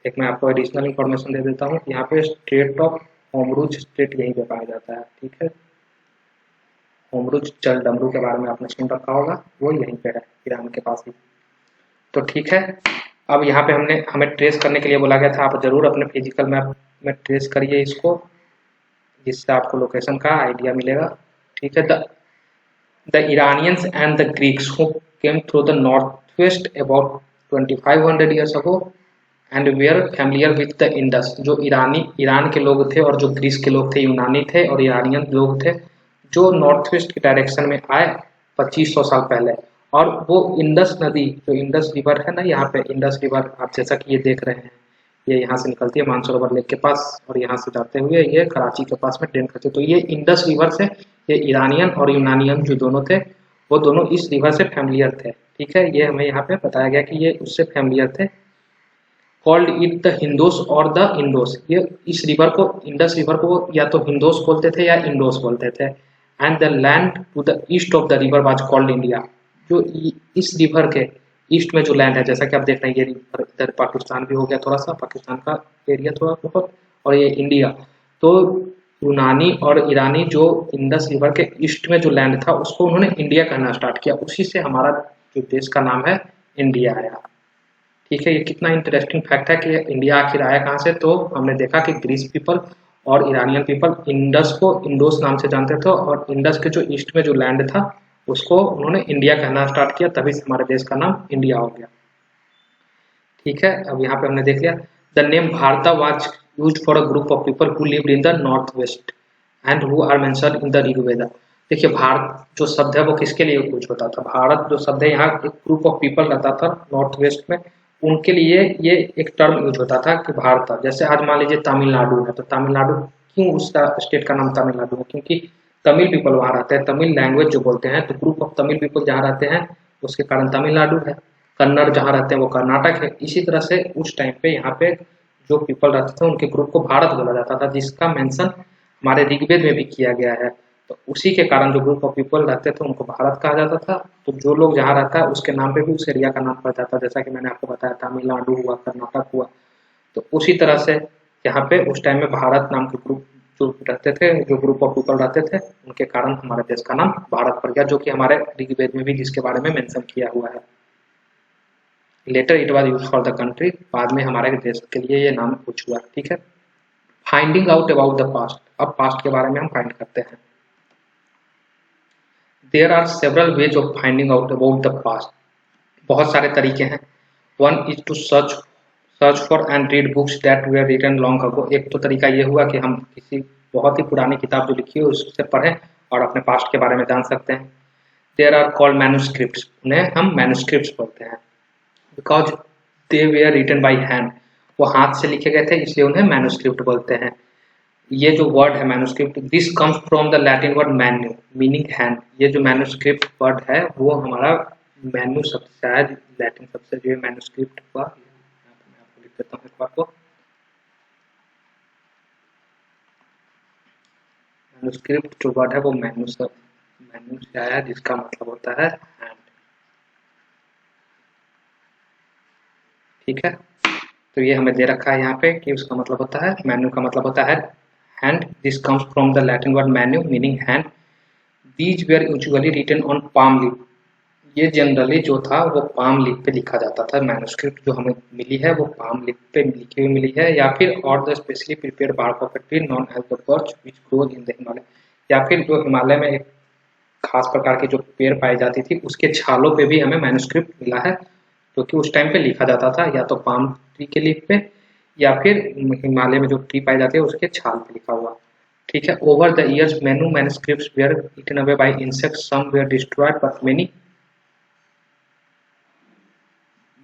एक मैं आपको एडिशनल इन्फॉर्मेशन दे देता हूँ, यहाँ पे स्टेट ऑफ होमरूज स्टेट यहीं पे पाया जाता है। ठीक है, होमरूज जल डमरू के बारे में आपने सुन रखा होगा, वो यहीं पे है ईरान के पास ही। तो ठीक है, अब यहाँ पे हमें ट्रेस करने के लिए बोला गया था। आप जरूर अपने फिजिकल मैप में ट्रेस करिए इसको, जिससे आपको लोकेशन का आइडिया मिलेगा। ठीक है, The Iranians and the Greeks who came through the northwest about 2500 years ago and were familiar with the Indus। जो ईरान के लोग थे और जो ग्रीस के लोग थे यूनानी थे, और ईरानियन लोग थे जो नॉर्थ वेस्ट की डायरेक्शन में आए 2500 साल पहले। और वो इंडस नदी, जो इंडस रिवर है ना, यहाँ पे इंडस रिवर आप जैसा कि ये देख रहे हैं, ये यहाँ से निकलती है मानसरोवर लेक के पास, और यहाँ से जाते हुए ये कराची के पास में ट्रेन करती है। तो ये इंडस रिवर से ये ईरानियन और यूनानियन जो दोनों थे, वो दोनों इस रिवर से फैमिलियर थे। ठीक है, ये हमें यहाँ पे बताया गया कि ये उससे फैमिलियर थे। कॉल्ड इट द हिंदोस और द इंडोस। ये इस रिवर को, इंडस रिवर को या तो हिंदोस बोलते थे या इंडोस बोलते थे। And the land to the east of the river was called India. जो इस रिवर के ईस्ट में जो लैंड है, जैसा कि आप देख रहे हैं, ये रिवर इधर पाकिस्तान भी हो गया, थोड़ा सा पाकिस्तान का एरिया थोड़ा बहुत, और ये इंडिया। तो यूनानी और ईरानी जो इंडस रिवर के ईस्ट में जो लैंड था उसको उन्होंने इंडिया कहना स्टार्ट किया, उसी से हमारा जो देश का नाम है इंडिया आया। ठीक है, ये कितना इंटरेस्टिंग फैक्ट है कि इंडिया आखिर आया कहाँ से। तो हमने देखा कि ग्रीस पीपल और ईरानियन पीपल इंडस को इंडोस नाम से जानते थे और इंडस के जो ईस्ट में जो लैंड था उसको उन्होंने इंडिया कहना स्टार्ट किया, तभी से हमारे देश का नाम इंडिया हो गया। ठीक है, अब यहाँ पे हमने देख लिया the name Bharata was used for a group of people who lived in the north west and who are mentioned in the Rigveda. देखिए, भारत जो शब्द है वो किसके लिए यूज होता था? भारत जो शब्द है यहाँ एक ग्रुप ऑफ पीपल रहता था नॉर्थ वेस्ट में, उनके लिए ये एक टर्म यूज होता था कि भारत। जैसे आज मान लीजिए तमिलनाडु है, तो तमिलनाडु क्यों उसका स्टेट का नाम तमिलनाडु है? क्योंकि तमिल पीपल वहाँ रहते हैं, तमिल लैंग्वेज जो बोलते हैं, तो ग्रुप ऑफ तमिल पीपल जहाँ रहते हैं उसके कारण तमिलनाडु है। कन्नड़ जहाँ रहते हैं वो कर्नाटक है। इसी तरह से उस टाइम पे यहाँ पे जो पीपल रहते थे उनके ग्रुप को भारत बोला जाता था, जिसका मेंशन हमारे ऋग्वेद में भी किया गया है। तो उसी के कारण जो ग्रुप ऑफ पीपल रहते थे उनको भारत कहा जाता था। तो जो लोग जहाँ रहता है उसके नाम पे भी उस एरिया का नाम पड़ जाता है, जैसा कि मैंने आपको बताया तमिलनाडु हुआ, कर्नाटक हुआ। तो उसी तरह से यहाँ पे उस टाइम में भारत नाम के ग्रुप जो रहते थे, जो ग्रुप ऑफ पीपल रहते थे, उनके कारण हमारे देश का नाम भारत पड़ गया, जो कि हमारे ऋग्वेद में भी जिसके बारे में मेंशन किया हुआ है। Later it was used for the country, बाद में हमारे देश के लिए ये नाम कुछ हुआ। ठीक है, finding out about the past. अब पास्ट के बारे में हम फाइंड करते हैं। There are several ways of finding out about the past. बहुत सारे तरीके हैं। One is to search for and read books that were written long ago. एक तो तरीका ये हुआ कि हम किसी बहुत ही पुरानी किताब जो लिखी है उससे पढ़ें और अपने पास्ट के बारे में जान सकते हैं। देयर आर कॉल्ड मैन्युस्क्रिप्ट्स, उन्हें हम मैन्युस्क्रिप्ट्स बोलते हैं, because they were written by hand, वो हाथ से लिखे गए थे इसलिए उन्हें मैन्युस्क्रिप्ट बोलते हैं। ये जो वर्ड है manuscript, this comes from the Latin word manu meaning hand. ये जो मैन्युस्क्रिप्ट वर्ड है वो हमारा मैन्यू शब्द से है, लैटिन शब्द से जो मैन्युस्क्रिप्ट हुआ। मैं आपको लिख देता हूँ इस बात को। मैन्युस्क्रिप्ट जो वर्ड है वो मैन्यू से आया है, जिसका मतलब होता है हैंड। ठीक है, तो ये हमें दे रखा है यहाँ पे कि उसका मतलब होता है, मैन्यू का मतलब होता है hand. This comes from the Latin word manu meaning hand. These were usually written on palm leaf. ये जनरली जो था वो पाम लीफ पे लिखा जाता था। मैन्युस्क्रिप्ट जो हमें मिली है वो पाम लीफ पे लिखी हुई मिली है, या फिर और the specially prepared bark of a tree known as the birch which grows in the Himalaya. या फिर जो हिमालय में एक खास प्रकार की जो पेड़ पाई जाती थी उसके छालों पे भी हमें मैन्युस्क्रिप्ट मिला है, क्योंकि उस टाइम पे लिखा जाता था या तो पाम ट्री के लीफ पे या फिर हिमालय में जो ट्री पाई जाती है उसके छाल पे लिखा हुआ। ठीक है, over the years many manuscripts were eaten away by insects, some were destroyed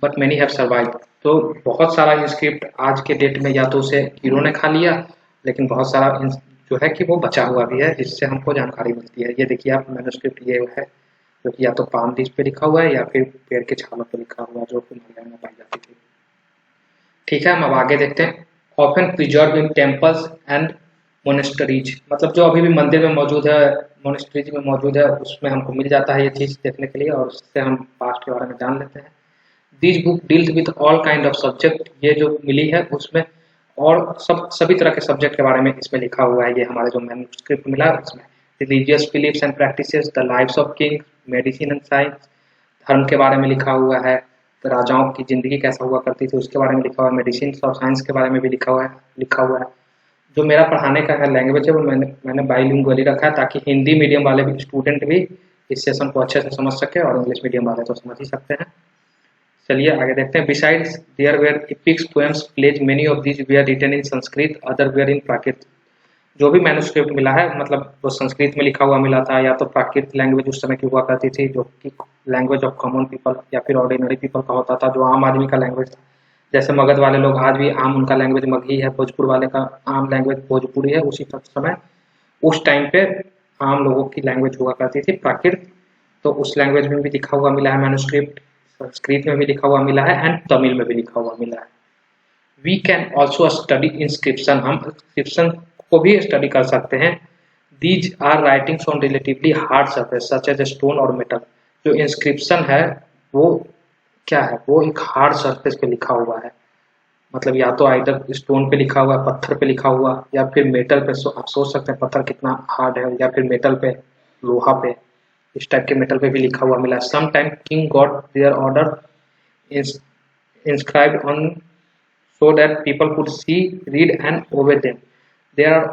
but many have survived. तो बहुत सारा इंस्क्रिप्ट आज के डेट में या तो उसे कीड़ों ने खा लिया, लेकिन बहुत सारा जो है कि वो बचा हुआ भी है, जिससे हमको जानकारी मिलती है। ये देखिए आप मैन्युस्क्रिप्ट ये है जो कि या तो पाम लीफ पे लिखा हुआ है या फिर पेड़ के छालों पे लिखा हुआ है, जो हिमालय में पाई जाती थी। ठीक है, हम अब आगे देखते हैं। Often preserve in temples and monasteries, मतलब जो अभी भी मंदिर में मौजूद है, मोनेस्टरीज में मौजूद है, उसमें हमको मिल जाता है ये चीज़ देखने के लिए, और उससे हम पास्ट के बारे में जान लेते हैं। This book deals with all kind of subject. ये जो मिली है उसमें और सभी तरह के सब्जेक्ट के बारे में इसमें लिखा हुआ है। ये हमारे जो मैन्युस्क्रिप्ट मिला है उसमें religious beliefs and practices, the lives of king, medicine and science, धर्म के बारे में लिखा हुआ है, तो राजाओं की जिंदगी कैसा हुआ करती थी उसके बारे में लिखा हुआ है, मेडिसिन और साइंस के बारे में भी लिखा हुआ है। जो मेरा पढ़ाने का है लैंग्वेज है वो मैंने बाइलिंगुअली रखा है, ताकि हिंदी मीडियम वाले भी स्टूडेंट भी इस सेशन को अच्छे से समझ सके और इंग्लिश मीडियम वाले तो समझ ही सकते हैं। चलिए आगे देखते हैं। Besides there were epics poems plays many of these were written in Sanskrit, others were in Prakrit. जो भी मैन्युस्क्रिप्ट मिला है मतलब वो संस्कृत में लिखा हुआ मिला था, या तो प्राकृत लैंग्वेज उस समय की हुआ करती थी जो कि लैंग्वेज ऑफ कॉमन पीपल या फिर ऑर्डिनरी पीपल का होता था, जो आम आदमी का लैंग्वेज था। जैसे मगध वाले लोग आज भी आम उनका लैंग्वेज मगही है, भोजपुर वाले का आम लैंग्वेज भोजपुरी है। उसी समय उस टाइम पे आम लोगों की लैंग्वेज हुआ करती थी प्राकृत, तो उस लैंग्वेज में भी लिखा हुआ मिला है मैन्युस्क्रिप्ट, संस्कृत में भी लिखा हुआ मिला है एंड तमिल में भी लिखा हुआ मिला है। We can also study inscription, हम इंस्क्रिप्शन को भी स्टडी कर सकते हैं। These are writings on relatively hard surface such as stone और मेटल। जो इंस्क्रिप्शन है वो क्या है, वो एक हार्ड सरफेस पे लिखा हुआ है। मतलब या तो आइदर स्टोन पे लिखा हुआ है, पत्थर पे लिखा हुआ, या फिर मेटल पे। आप सोच सकते हैं पत्थर कितना हार्ड है, या फिर मेटल पे, लोहा पे, इस टाइप के मेटल पे भी लिखा हुआ मिला है। Some time king got their order inscribed on so that people could see, read and obey them. There are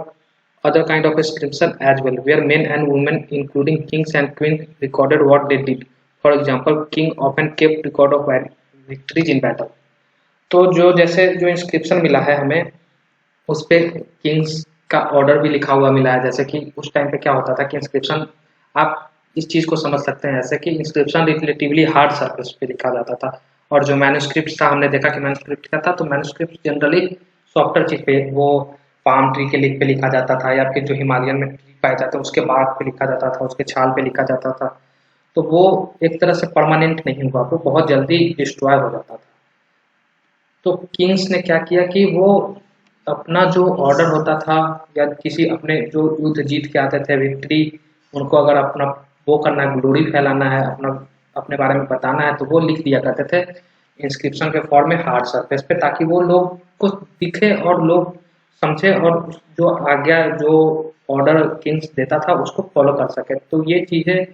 other kind of inscription as well, where men and women, including kings and queens, recorded what they did. For example, king often kept record of victories in battle. तो जो जैसे जो inscription मिला है हमें, उस पे Kings का ऑर्डर भी लिखा हुआ मिला है। जैसे कि उस टाइम पे क्या होता था कि इंस्क्रिप्शन, आप इस चीज़ को समझ सकते हैं ऐसे कि इंस्क्रिप्शन रिलेटिवली हार्ड सरफेस पे लिखा जाता था, और जो मैन्युस्क्रिप्ट था, हमने देखा कि मैन्युस्क्रिप्ट क्या था, तो मैन्युस्क्रिप्ट जनरली सॉफ्टर चीज पे, वो पाम ट्री के लीफ पे लिखा जाता था, या फिर जो हिमालयन में ट्री पाए जाते हैं उसके बाग पे लिखा जाता था, उसके छाल पे लिखा जाता था। तो वो एक तरह से परमानेंट नहीं हुआ, वो बहुत जल्दी डिस्ट्रॉय हो जाता था। तो किंग्स ने क्या किया कि वो अपना जो ऑर्डर होता था, या किसी अपने जो युद्ध जीत के आते थे, विक्ट्री, उनको अगर अपना वो करना है, ग्लोरी फैलाना है, अपना अपने बारे में बताना है, तो वो लिख दिया करते थे इंस्क्रिप्शन के फॉर्म में हार्ड सरफेस पे, ताकि वो लोग को दिखे और लोग समझे, और जो आज्ञा, जो ऑर्डर किंग्स देता था उसको फॉलो कर सके। तो ये चीज़ें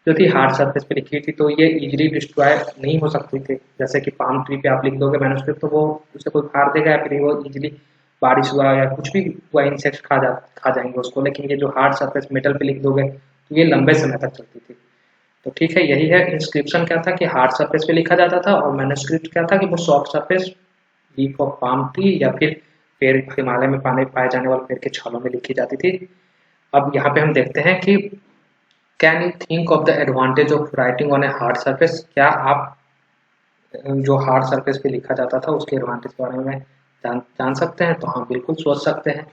जो थी हार्ड सरफेस पे लिखी थी, तो ये इजीली डिस्ट्रॉय नहीं हो सकती थी। जैसे कि पाम ट्री पे आप लिख दोगे मैन्युस्क्रिप्ट, तो वो उसे कोई फाड़ देगा, या फिर वो इजीली बारिश हुआ या कुछ भी हुआ, इंसेक्ट खा जाएंगे उसको। लेकिन ये जो हार्ड सरफेस मेटल पे लिख दोगे, तो ये लंबे समय तक चलती थी। तो ठीक है, यही है। इंस्क्रिप्शन क्या था कि हार्ड सरफेस पे लिखा जाता था, और मैन्युस्क्रिप्ट क्या था कि वो soft surface, leaf of palm tree या फिर पेड़, हिमालय में पाने पाए जाने वाले पेड़ के छालों में लिखी जाती थी। अब यहाँ पे हम देखते हैं कि can you think of the advantage of writing on a hard surface. क्या आप जो हार्ड सरफेस पे लिखा जाता था उसके एडवांटेज के बारे में जान सकते हैं? तो हाँ, बिल्कुल सोच सकते हैं।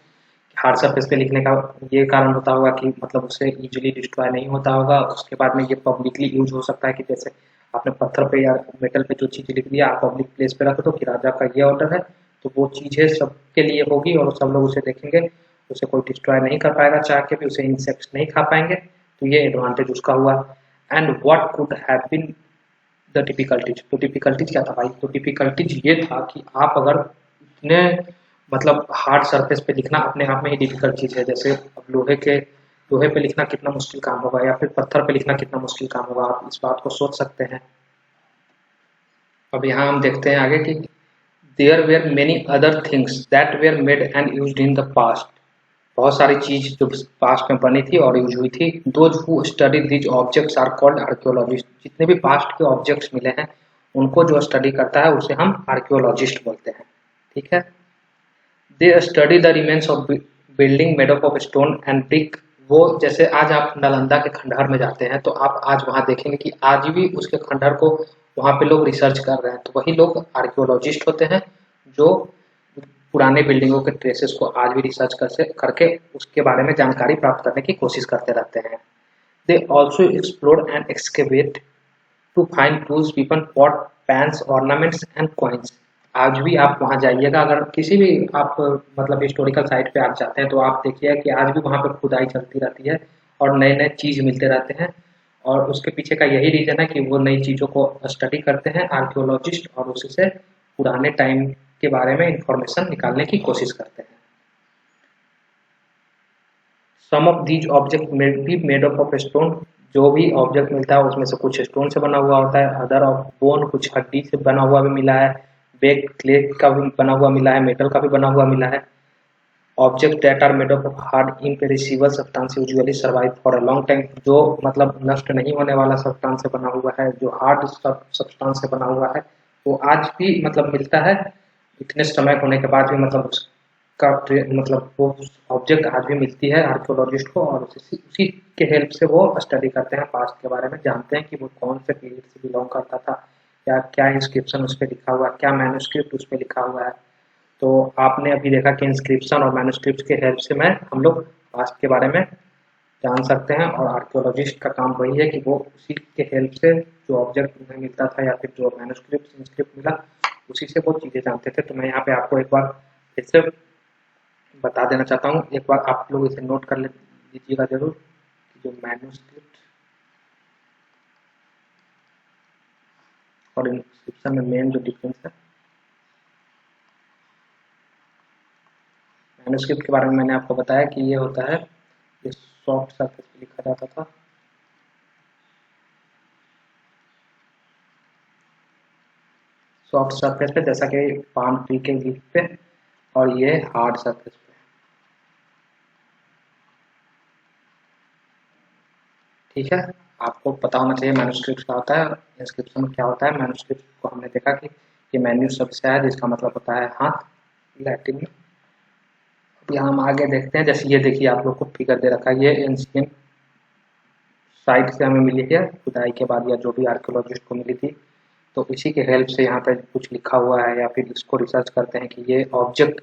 हार्ड सरफेस पे लिखने का ये कारण होता होगा कि मतलब उससे इजीली डिस्ट्रॉय नहीं होता होगा। उसके बाद में ये पब्लिकली यूज हो सकता है, कि जैसे आपने पत्थर पे या मेटल पे जो चीज़ लिख दिया, आप पब्लिक प्लेस पे रख दो कि राजा का ये ऑर्डर है, तो वो चीज़ें सबके लिए होगी और सब लोग उसे देखेंगे, उसे कोई डिस्ट्रॉय नहीं कर पाएगा, चाह के भी उसे इंसेक्ट्स नहीं खा पाएंगे। तो ये एडवांटेज उसका हुआ। And what could have been the difficulties. तो डिफिकल्टीज क्या था भाई? तो डिफिकल्टीज ये था कि आप अगर इतने मतलब हार्ड सरफेस पे लिखना अपने आप में ही डिफिकल्ट चीज़ है। जैसे अब लोहे पे लिखना कितना मुश्किल काम होगा, या फिर पत्थर पे लिखना कितना मुश्किल काम होगा, आप इस बात को सोच सकते हैं। अब यहाँ हम देखते हैं आगे कि there were many other things that were made and used in the past. बहुत सारी चीज जो पास्ट में बनी थी और यूज हुई थी। Those who study these objects are called archaeologist. जितने भी पास्ट के ऑब्जेक्ट्स मिले हैं, उनको जो स्टडी करता है उसे हम आर्कियोलॉजिस्ट बोलते हैं। ठीक है। They study the remains of building made up of stone and brick. वो जैसे आज आप नालंदा के खंडहर में जाते हैं, तो आप आज वहाँ देखेंगे कि आज भी उसके खंडहर को वहाँ पे लोग रिसर्च कर रहे हैं। तो वही लोग आर्कियोलॉजिस्ट होते हैं, जो पुराने बिल्डिंगों के ट्रेसेस को आज भी रिसर्च करके उसके बारे में जानकारी प्राप्त करने की कोशिश करते रहते हैं। They also explore and excavate to find tools, weapon, pot, pans, ornaments and coins. आज भी आप वहाँ जाइएगा, अगर किसी भी आप मतलब हिस्टोरिकल साइट पे आप जाते हैं, तो आप देखिए कि आज भी वहाँ पे खुदाई चलती रहती है और नए नए चीज़ मिलते रहते हैं। और उसके पीछे का यही रीज़न है कि वो नई चीज़ों को स्टडी करते हैं आर्कियोलॉजिस्ट, और उसी से पुराने टाइम के बारे में इंफॉर्मेशन निकालने की कोशिश करते हैं। Some of these object may be made up of stone. जो भी ऑब्जेक्ट मिलता है उसमें से कुछ स्टोन से बना हुआ होता है, अदर ऑफ बोन, कुछ हड्डी से बना हुआ भी मिला है, बेक क्ले का भी बना हुआ मिला है, मेटल का भी बना हुआ मिला है। Object that are made up of hard imperishable substance usually survive for a long time. जो मतलब नष्ट नहीं होने वाला सब्सटेंस से बना हुआ है, जो हार्ड सब्सटेंस से बना हुआ है, वो आज भी मतलब मिलता है इतने समय होने के बाद भी। मतलब उसका मतलब वो ऑब्जेक्ट आज भी मिलती है आर्कियोलॉजिस्ट को, और उसी के हेल्प से वो स्टडी करते हैं, पास्ट के बारे में जानते हैं कि वो कौन से पीरियड से बिलोंग करता था, या क्या इंस्क्रिप्शन उस पर लिखा हुआ है, क्या मैन्युस्क्रिप्ट उस पर लिखा हुआ है। तो आपने अभी देखा कि इंस्क्रिप्शन और मैन्युस्क्रिप्ट के हेल्प से मैं हम लोग पास्ट के बारे में जान सकते हैं, और आर्कियोलॉजिस्ट का काम वही है कि वो उसी के हेल्प से जो ऑब्जेक्ट उन्हें मिलता था, या फिर जो मैन्युस्क्रिप्ट इंस्क्रिप्ट मिला, उसी से वो चीज़ें जानते थे। तो मैं यहाँ पे आपको एक बार फिर से बता देना चाहता हूँ, एक बार आप लोग इसे नोट कर लीजिएगा जरूर कि जो मैन्युस्क्रिप्ट और इंस्क्रिप्शन में मेन जो डिफरेंस है। मैन्युस्क्रिप्ट के बारे में मैंने आपको बताया कि ये होता है, ये सॉफ्ट सरफेस पे लिखा जाता था। सॉफ्ट सरफेस पे, जैसा कि पाम ट्री के लीफ पे, और ये हार्ड सरफेस पे। ठीक है, आपको पता होना चाहिए मैन्युस्क्रिप्ट क्या होता है, इंस्क्रिप्शन क्या होता है। मैन्युस्क्रिप्ट को हमने देखा कि ये मैन्यू शब्द से है, जिसका मतलब होता है हाथ लैटिन में। यहाँ हम आगे देखते हैं, जैसे ये देखिए आप लोग को फिगर दे रखा है, ये एंशिएंट साइट से हमें मिली है खुदाई के बाद, या जो भी आर्कियोलॉजिस्ट को मिली थी, तो इसी के हेल्प से यहाँ पे कुछ लिखा हुआ है, या फिर इसको रिसर्च करते हैं कि ये ऑब्जेक्ट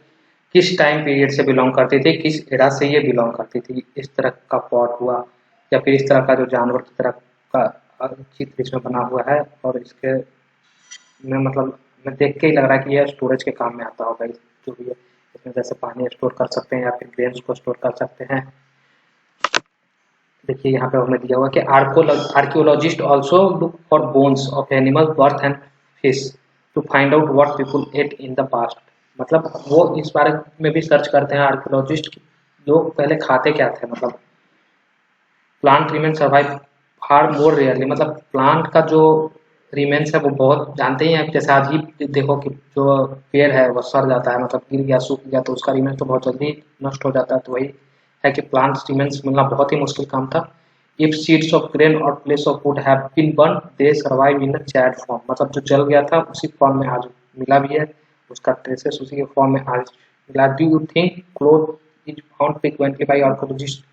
किस टाइम पीरियड से बिलोंग करती थी, किस एरा से ये बिलोंग करती थी। इस तरह का पॉट हुआ, या फिर इस तरह का जो जानवर की तरह का चित्र इसमें बना हुआ है, और इसके में मतलब मैं देख के ही लग रहा है कि ये स्टोरेज के काम में आता होगा। जो भी है इसमें जैसे पानी स्टोर कर सकते हैं, या फिर ग्रेन्स को स्टोर कर सकते हैं। देखिए यहाँ पे हमें दिया हुआ कि archaeologist also look for bones of animal, bird and fish to find out what people ate in the past. मतलब वो इस बारे में भी सर्च करते हैं आर्कियोलॉजिस्ट, लोग पहले खाते क्या थे। मतलब प्लांट रिमेन सर्वाइव फार मोर रेयरली, मतलब प्लांट का जो रिमेन्स है वो बहुत जानते ही हैं। जैसे आज ही देखो कि जो पेड़ है वो सड़ जाता है, मतलब गिर गया, सूख गया, तो उसका रिमेन्स तो बहुत जल्दी नष्ट हो जाता है। तो वही है कि प्लांट रिमेन्स मिलना बहुत ही मुश्किल काम था। इफ सीड्स ऑफ ग्रेन और place of wood have been burn they survive in a charred form, मतलब जो जल गया था उसी फॉर्म में आज मिला भी है, उसका ट्रेसेस उसी के फॉर्म में आज मिला। Do you think cloth is found frequently by archaeologist?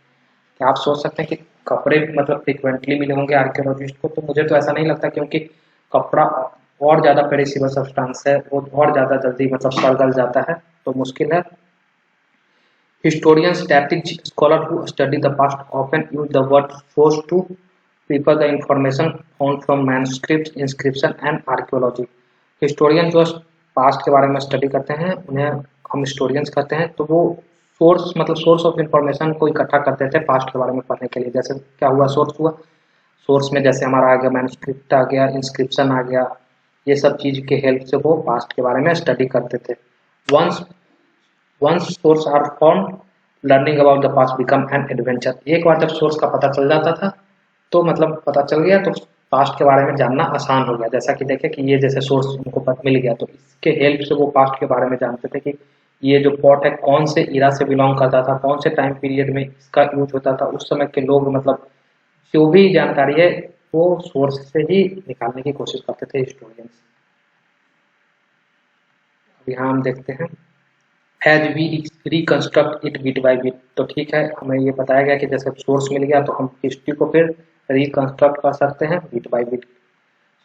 क्या आप सोच सकते हैं कि कपड़े मतलब फ्रिक्वेंटली मिले होंगे आर्कियोलॉजिस्ट को? तो मुझे तो ऐसा नहीं लगता, क्योंकि कपड़ा और ज़्यादा पेरिसेबल सब्सटेंस है, वो और ज़्यादा जल्दी मतलब सड़ गल जाता है, तो मुश्किल है। Historians, strategic scholars who study the past often use the word source to refer the information found from manuscripts, inscription and archaeology. Historian जो पास्ट के बारे में स्टडी करते हैं उन्हें हम हिस्टोरियंस कहते हैं। तो वो सोर्स मतलब सोर्स ऑफ इंफॉर्मेशन को इकट्ठा करते थे पास्ट के बारे में पढ़ने के लिए। जैसे क्या हुआ, सोर्स हुआ, सोर्स में जैसे हमारा आ गया मैन्युस्क्रिप्ट आ गया, इंस्क्रिप्शन आ गया, ये सब चीज़ के हेल्प से वो पास्ट के बारे में स्टडी करते थे। Once Once source are found, learning about the past become an adventure. एक बार जब सोर्स का पता चल जाता था तो मतलब पता चल गया, तो पास्ट के बारे में जानना आसान हो गया। जैसा कि देखे कि ये जैसे सोर्स उनको पता मिल गया, तो इसके हेल्प से वो पास्ट के बारे में जानते थे कि ये जो पॉट है कौन से इरा से बिलोंग करता था, कौन से टाइम पीरियड में इसका यूज होता था। उस समय के लोग मतलब जो भी जानकारी है वो सोर्स से ही निकालने की कोशिश करते थे हिस्टोरियंस। अब यहाँ हम देखते हैं as we reconstruct it bit by bit. तो ठीक है, हमें ये बताया गया कि जैसे सोर्स मिल गया तो हम हिस्ट्री को फिर रिकंस्ट्रक्ट कर सकते हैं bit by bit.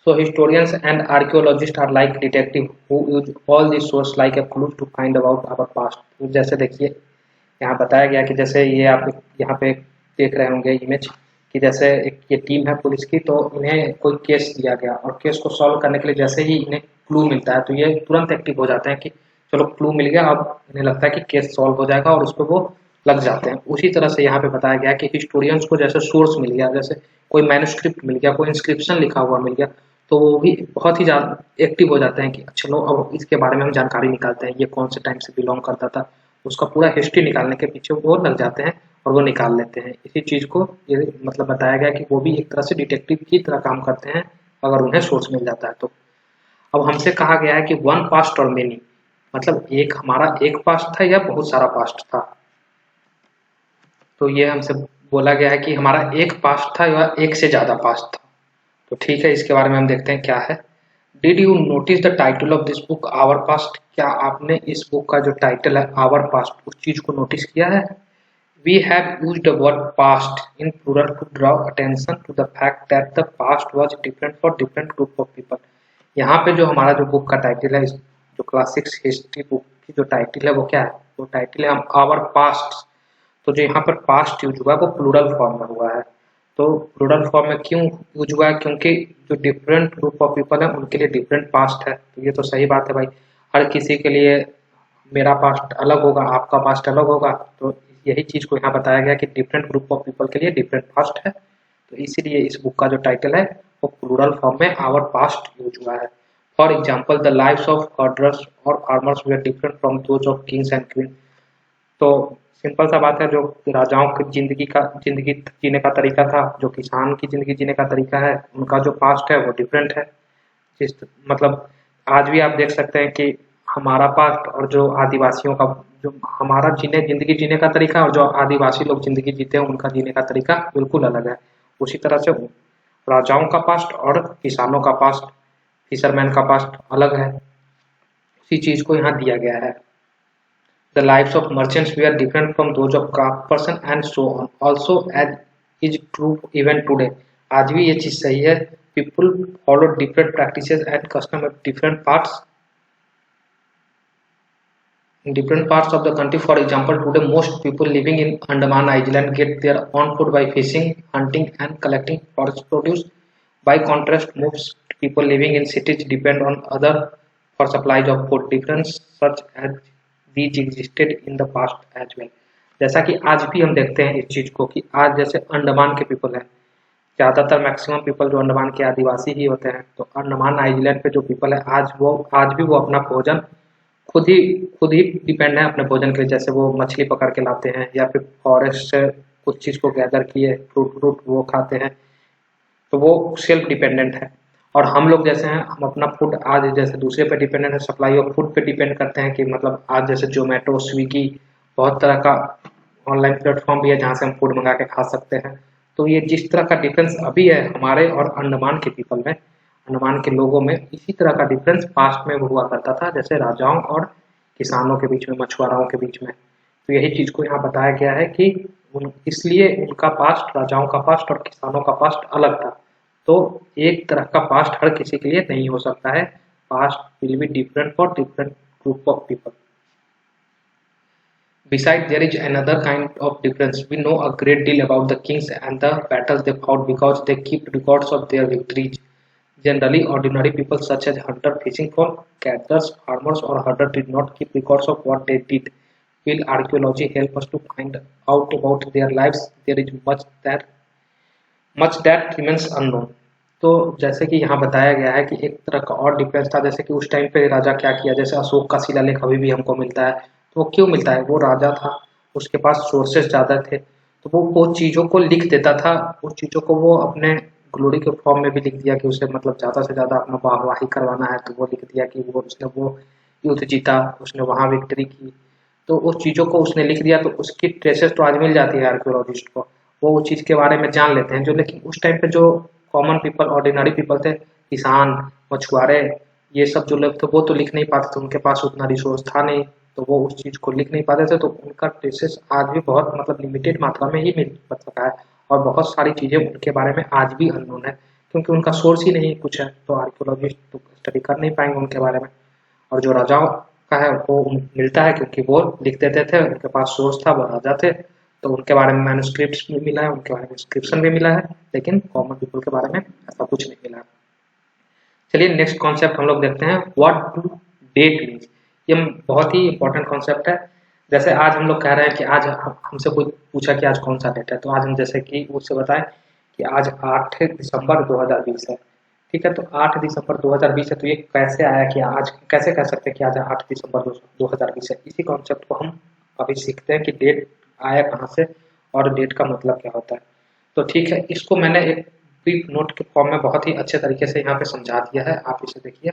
So historians and archaeologist are like detective who use all this source like a clue to find about our past. जैसे देखिए यहाँ बताया गया कि जैसे ये आप यहाँ पे देख रहे होंगे इमेज कि जैसे एक ये टीम है पुलिस की, तो इन्हें कोई केस दिया गया और केस को सॉल्व करने के लिए जैसे ही इन्हें क्लू मिलता है तो ये तुरंत एक्टिव हो जाते हैं कि चलो क्लू मिल गया, अब इन्हें लगता है कि केस सॉल्व हो जाएगा और उस पर वो लग जाते हैं। उसी तरह से यहाँ पे बताया गया कि हिस्टोरियंस को जैसे सोर्स मिल गया, जैसे कोई मैन्युस्क्रिप्ट मिल गया, कोई इंस्क्रिप्शन लिखा हुआ मिल गया, तो वो भी बहुत ही ज़्यादा एक्टिव हो जाते हैं कि चलो अब इसके बारे में हम जानकारी निकालते हैं, ये कौन से टाइम से बिलोंग करता था, उसका पूरा हिस्ट्री निकालने के पीछे वो लग जाते हैं और वो निकाल लेते हैं। इसी चीज़ को ये मतलब बताया गया कि वो भी एक तरह से डिटेक्टिव की तरह काम करते हैं अगर उन्हें सोर्स मिल जाता है तो। अब हमसे कहा गया है कि वन पास्ट और मेनी, मतलब एक हमारा एक पास्ट था या बहुत सारा पास्ट था। तो ये हमसे बोला गया है कि हमारा एक पास्ट था या एक से ज़्यादा पास्ट था। तो ठीक है, इसके बारे में हम देखते हैं क्या है। Did you notice the title of this book our past? क्या आपने इस बुक का जो टाइटल है आवर पास्ट, उस चीज़ को नोटिस किया है? We have used the word past in plural to draw attention to the fact that the past was different for different group of people. यहाँ पे जो हमारा जो बुक का टाइटल है, जो क्लास 6 हिस्ट्री बुक की जो टाइटल है वो क्या है? वो टाइटल है हम आवर पास्ट। तो जो यहाँ पर पास्ट यूज हुआ है वो प्लूरल फॉर्म में हुआ है। तो प्लूरल फॉर्म में क्यों यूज हुआ है? क्योंकि जो डिफरेंट ग्रुप ऑफ पीपल है उनके लिए डिफरेंट पास्ट है। तो ये तो सही बात है भाई, हर किसी के लिए मेरा पास्ट अलग होगा, आपका पास्ट अलग होगा। तो यही चीज़ को यहाँ बताया गया कि डिफरेंट ग्रुप ऑफ पीपल के लिए डिफरेंट पास्ट है। तो इसीलिए इस बुक का जो टाइटल है वो प्लूरल फॉर्म में आवर पास्ट यूज हुआ है। For example the lives of herders और farmers were different from those of kings and queen. तो सिंपल सा बात है, जो राजाओं की जिंदगी जीने का तरीका था, जो किसान की जिंदगी जीने का तरीका है, उनका जो पास्ट है वो डिफरेंट है। जिस मतलब आज भी आप देख सकते हैं कि हमारा पास्ट और जो आदिवासियों का, जो हमारा जिंदगी जीने का तरीका और जो आदिवासी लोग जिंदगी जीते हैं उनका जीने का तरीका बिल्कुल अलग है। उसी तरह से राजाओं का पास्ट और किसानों का पास्ट, फिशरमैन का पास्ट अलग है। उसी चीज को यहाँ दिया गया है। The lives of merchants were different from those of craftspersons and so on. Also, as is true even today. आज भी ये चीज सही है। People follow different practices and custom at different parts of the country. For example, today most people living in Andaman Island get their own food by fishing, hunting, and collecting forest produce. By contrast, most people living in cities depend on other for supplies of food. Difference such as these existed in the past as well. जैसा कि आज भी हम देखते हैं इस चीज को कि आज जैसे अंडमान के पीपल हैं, ज़्यादातर मैक्सिमम पीपल जो अंडमान के आदिवासी ही होते हैं, तो अंडमान आइलैंड पे जो पीपल है आज भी वो अपना भोजन खुद ही डिपेंड है अपने भोजन के लिए। जैसे वो मछली पकड़ के लाते हैं या फिर फॉरेस्ट से कुछ चीज़ को गैदर किए, फ्रूट वो खाते हैं, तो वो सेल्फ डिपेंडेंट है। और हम लोग जैसे हैं, हम अपना फूड आज जैसे दूसरे पे डिपेंडेंट है, सप्लाई ऑफ फूड पे डिपेंड करते हैं कि मतलब आज जैसे जोमेटो, स्विगी, बहुत तरह का ऑनलाइन प्लेटफॉर्म भी है जहाँ से हम फूड मंगा के खा सकते हैं। तो ये जिस तरह का डिफरेंस अभी है हमारे और अंडमान के पीपल में, अंडमान के लोगों में, इसी तरह का डिफरेंस पास्ट में हुआ करता था, जैसे राजाओं और किसानों के बीच में, मछुआरों के बीच में। तो यही चीज को यहाँ बताया गया है कि इसलिए उनका पास्ट, राजाओं का पास्ट और किसानों का पास्ट अलग था। तो एक तरह का पास्ट हर किसी के लिए नहीं हो सकता है। Past will be different for different group of people. Besides, there is another kind of difference. We know a great deal about the kings and the battles they fought because they keep records of their victories. Generally, ordinary people such as hunter, fishing folk, gatherers, farmers, or herders did not keep records of what they did. Will archaeology help us to find out about their lives? There is much that remains unknown. तो जैसे कि यहाँ बताया गया है कि एक तरह का और डिफरेंस था, जैसे कि उस टाइम पे राजा क्या किया, जैसे अशोक का शिलालेख अभी भी हमको मिलता है। तो वो क्यों मिलता है? वो राजा था, उसके पास सोर्सेस ज़्यादा थे, तो वो चीज़ों को लिख देता था। उस चीज़ों को वो अपने ग्लोरी के फॉर्म में भी लिख दिया कि उसे मतलब ज़्यादा से ज़्यादा अपना वाहवाही करवाना है, तो वो लिख दिया कि वो युद्ध जीता, उसने वहाँ विक्ट्री की। तो उस चीज़ों को उसने लिख दिया, तो उसकी ट्रेसेस तो आज मिल जाती है आर्कियोलॉजिस्ट को, वो उस चीज़ के बारे में जान लेते हैं। जो लेकिन उस टाइम पे जो कॉमन पीपल, ऑर्डिनरी पीपल थे, किसान, मछुआरे, ये सब जो लोग थे, वो तो लिख नहीं पाते थे, उनके पास उतना रिसोर्स था नहीं, तो वो उस चीज़ को लिख नहीं पाते थे। तो उनका ट्रेसेस आज भी बहुत मतलब लिमिटेड मात्रा में ही मिल सका है, और बहुत सारी चीज़ें उनके बारे में आज भी अननोन है, क्योंकि उनका सोर्स ही नहीं कुछ है, तो आर्कियोलॉजिस्ट तो स्टडी कर नहीं पाएंगे उनके बारे में। और जो राजाओं का है वो मिलता है, क्योंकि वो लिख देते थे, उनके पास सोर्स था, वो राजा थे, तो उनके बारे में मैन्युस्क्रिप्ट्स भी मिला है, उनके बारे में इंस्क्रिप्शन भी मिला है, लेकिन कॉमन पीपल के बारे में ऐसा कुछ नहीं मिला है। चलिए नेक्स्ट कॉन्सेप्ट हम लोग देखते हैं, व्हाट डू डेट मीन्स। ये बहुत ही इंपॉर्टेंट कॉन्सेप्ट है। जैसे आज हम लोग कह रहे हैं कि आज हमसे कोई पूछा कि आज कौन सा डेट है, तो आज हम जैसे कि उससे बताएं कि आज 8 दिसंबर 2020 है। ठीक है, तो 8 दिसंबर 2020 है, तो ये कैसे आया कि आज कैसे कह सकते हैं कि आज 8 दिसंबर 2020 है। इसी कॉन्सेप्ट को हम अभी सीखते हैं कि डेट आया कहाँ से और डेट का मतलब क्या होता है। तो ठीक है, इसको मैंने एक ब्रीफ नोट के फॉर्म में बहुत ही अच्छे तरीके से यहाँ पे समझा दिया है, आप इसे देखिए।